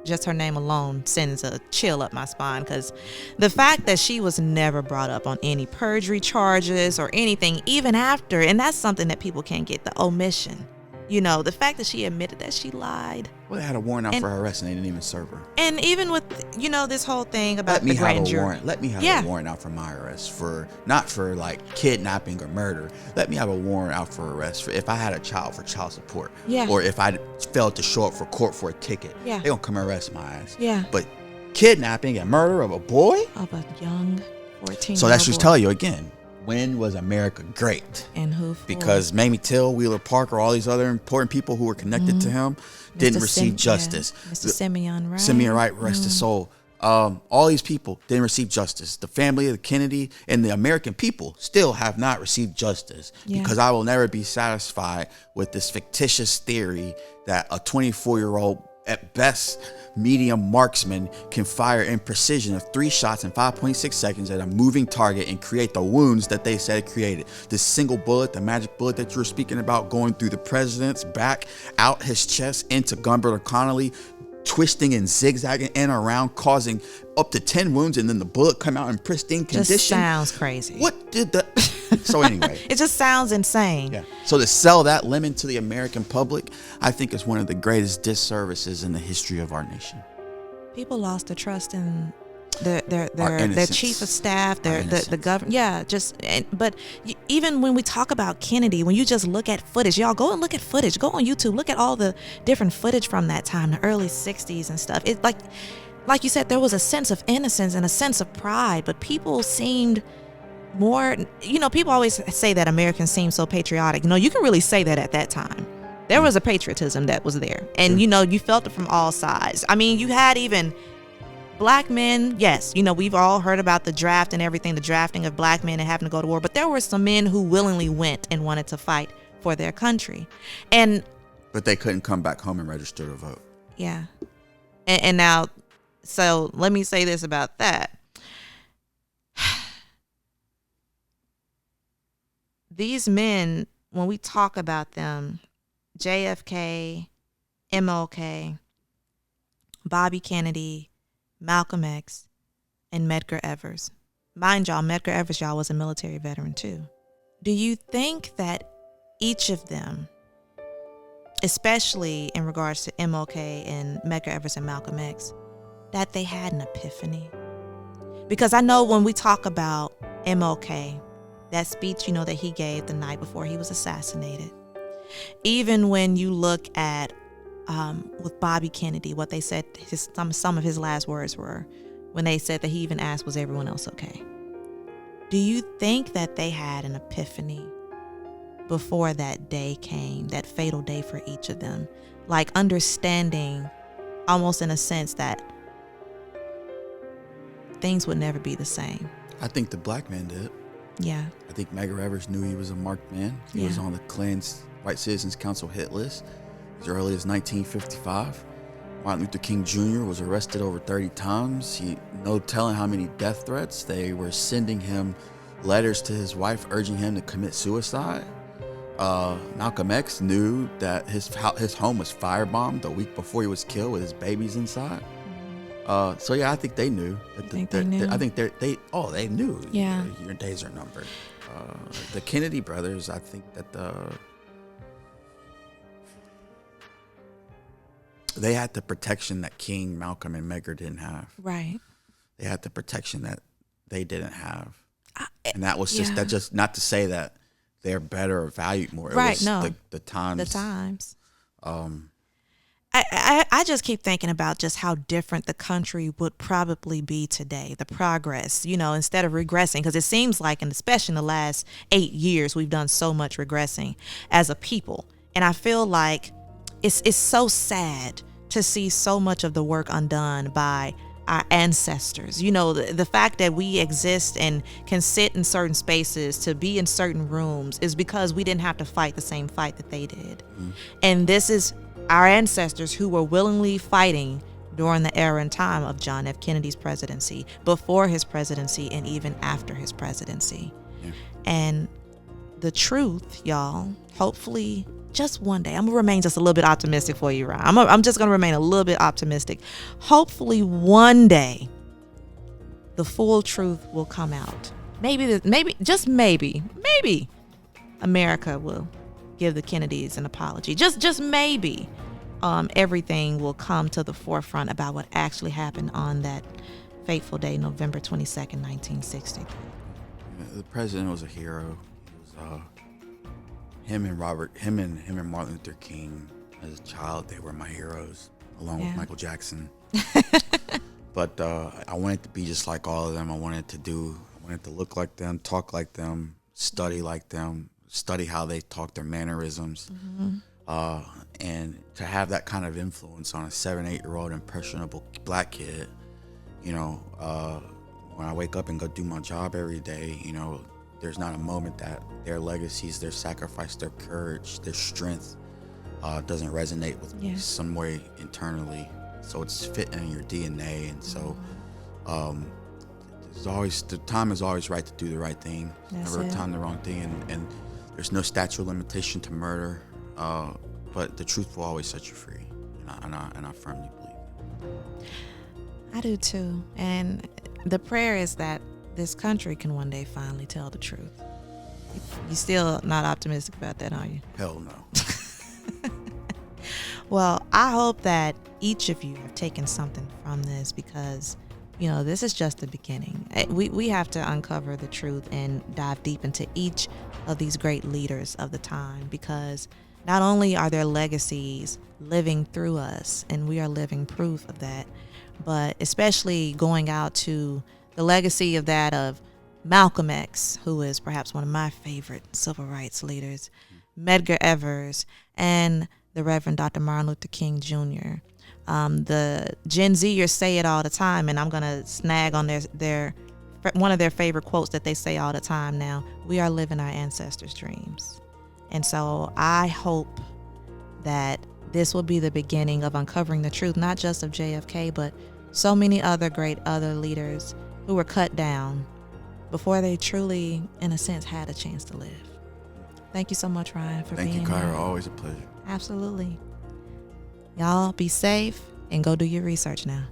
just her name alone sends a chill up my spine, because the fact that she was never brought up on any perjury charges or anything, even after, and that's something that people can't get, the omission. The fact that she admitted that she lied. Well, they had a warrant out for her arrest and they didn't even serve her. And even with, this whole thing about the grand jury. Let me have a warrant out for my arrest, not for like kidnapping or murder. Let me have a warrant out for arrest if I had a child for child support. Yeah. Or if I failed to show up for court for a ticket. Yeah. They're going to come arrest my ass. Yeah. But kidnapping and murder of a boy? Of a young 14-year-old So that's just tell you again. When was America great? And who for? Because Mamie Till, Wheeler Parker, all these other important people who were connected to him didn't receive justice. Mr. Simeon Wright. Simeon Wright, rest his soul. All these people didn't receive justice. The family of the Kennedy and the American people still have not received justice, because I will never be satisfied with this fictitious theory that a 24-year-old, at best, medium marksman can fire in precision of 3 shots in 5.6 seconds at a moving target and create the wounds that they said it created. This single bullet, the magic bullet that you were speaking about, going through the president's back, out his chest, into Gunberger Connolly, twisting and zigzagging and around, causing up to 10 wounds, and then the bullet come out in pristine condition. Just sounds crazy. What did the... So anyway. It just sounds insane. Yeah. So to sell that lemon to the American public, I think is one of the greatest disservices in the history of our nation. People lost the trust in their chief of staff, the government. But even when we talk about Kennedy, when you just look at footage, y'all go and look at footage. Go on YouTube, look at all the different footage from that time, the early '60s and stuff. It like you said, there was a sense of innocence and a sense of pride, but people seemed more. People always say that Americans seem so patriotic. You can really say that at that time. There was a patriotism that was there, and you felt it from all sides. I mean, you had even black men, yes, we've all heard about the draft and everything, the drafting of black men and having to go to war, but there were some men who willingly went and wanted to fight for their country. But they couldn't come back home and register to vote. Yeah. And now, so let me say this about that. These men, when we talk about them, JFK, MLK, Bobby Kennedy, Malcolm X, and Medgar Evers. Mind y'all, Medgar Evers, was a military veteran too. Do you think that each of them, especially in regards to MLK and Medgar Evers and Malcolm X, that they had an epiphany? Because I know when we talk about MLK, that speech, that he gave the night before he was assassinated, even when you look at with Bobby Kennedy, what they said, some of his last words were when they said that he even asked, was everyone else okay? Do you think that they had an epiphany before that day came, that fatal day for each of them? Like understanding almost in a sense that things would never be the same. I think the black man did. Yeah. I think Medgar Evers knew he was a marked man. He was on the Klan's White Citizens Council hit list as early as 1955. Martin Luther King Jr. was arrested over 30 times. No telling how many death threats. They were sending him letters to his wife urging him to commit suicide. Malcolm X knew that his home was firebombed the week before he was killed with his babies inside. So yeah, I think they knew. They knew. Yeah. Your days are numbered. The Kennedy brothers, I think that they had the protection that King, Malcolm, and Medgar didn't have. Right. They had the protection that they didn't have. And that was just, not to say that they're better or valued more. It was the times. The times. I just keep thinking about just how different the country would probably be today, the progress, instead of regressing, because it seems like, and especially in the last 8 years, we've done so much regressing as a people. And I feel like it's so sad to see so much of the work undone by our ancestors. The fact that we exist and can sit in certain spaces, to be in certain rooms, is because we didn't have to fight the same fight that they did. Mm-hmm. And this is our ancestors who were willingly fighting during the era and time of John F. Kennedy's presidency, before his presidency, and even after his presidency. Yeah. And the truth, y'all, hopefully just one day, I'm gonna remain just a little bit optimistic for you, Ryan. I'm just gonna remain a little bit optimistic. Hopefully one day the full truth will come out. Just maybe America will give the Kennedys an apology. Just maybe everything will come to the forefront about what actually happened on that fateful day, November 22nd, 1960. The president was a hero. He was him and Martin Luther King. As a child, they were my heroes, along with Michael Jackson. But I wanted to be just like all of them. I wanted to look like them, talk like them, study like them, study how they talk, their mannerisms. Mm-hmm. And to have that kind of influence on a 7-8-year-old impressionable black kid, when I wake up and go do my job every day, there's not a moment that their legacies, their sacrifice, their courage, their strength doesn't resonate with me some way internally. So it's fit in your DNA. And so the time is always right to do the right thing. Never a time the wrong thing. And there's no statute of limitation to murder. But the truth will always set you free. And I firmly believe. I do too. And the prayer is that this country can one day finally tell the truth. You still not optimistic about that, are you? Hell no. Well, I hope that each of you have taken something from this, because this is just the beginning. We have to uncover the truth and dive deep into each of these great leaders of the time, because not only are their legacies living through us, and we are living proof of that, but especially going out to the legacy of that of Malcolm X, who is perhaps one of my favorite civil rights leaders, Medgar Evers, and the Reverend Dr. Martin Luther King Jr. The Gen Zers say it all the time, and I'm going to snag on their one of their favorite quotes that they say all the time now: we are living our ancestors' dreams. And so I hope that this will be the beginning of uncovering the truth, not just of JFK, but so many other great other leaders who were cut down before they truly, in a sense, had a chance to live. Thank you so much, Ryan, for being here. Thank you, Kyra. Always a pleasure. Absolutely. Y'all be safe and go do your research now.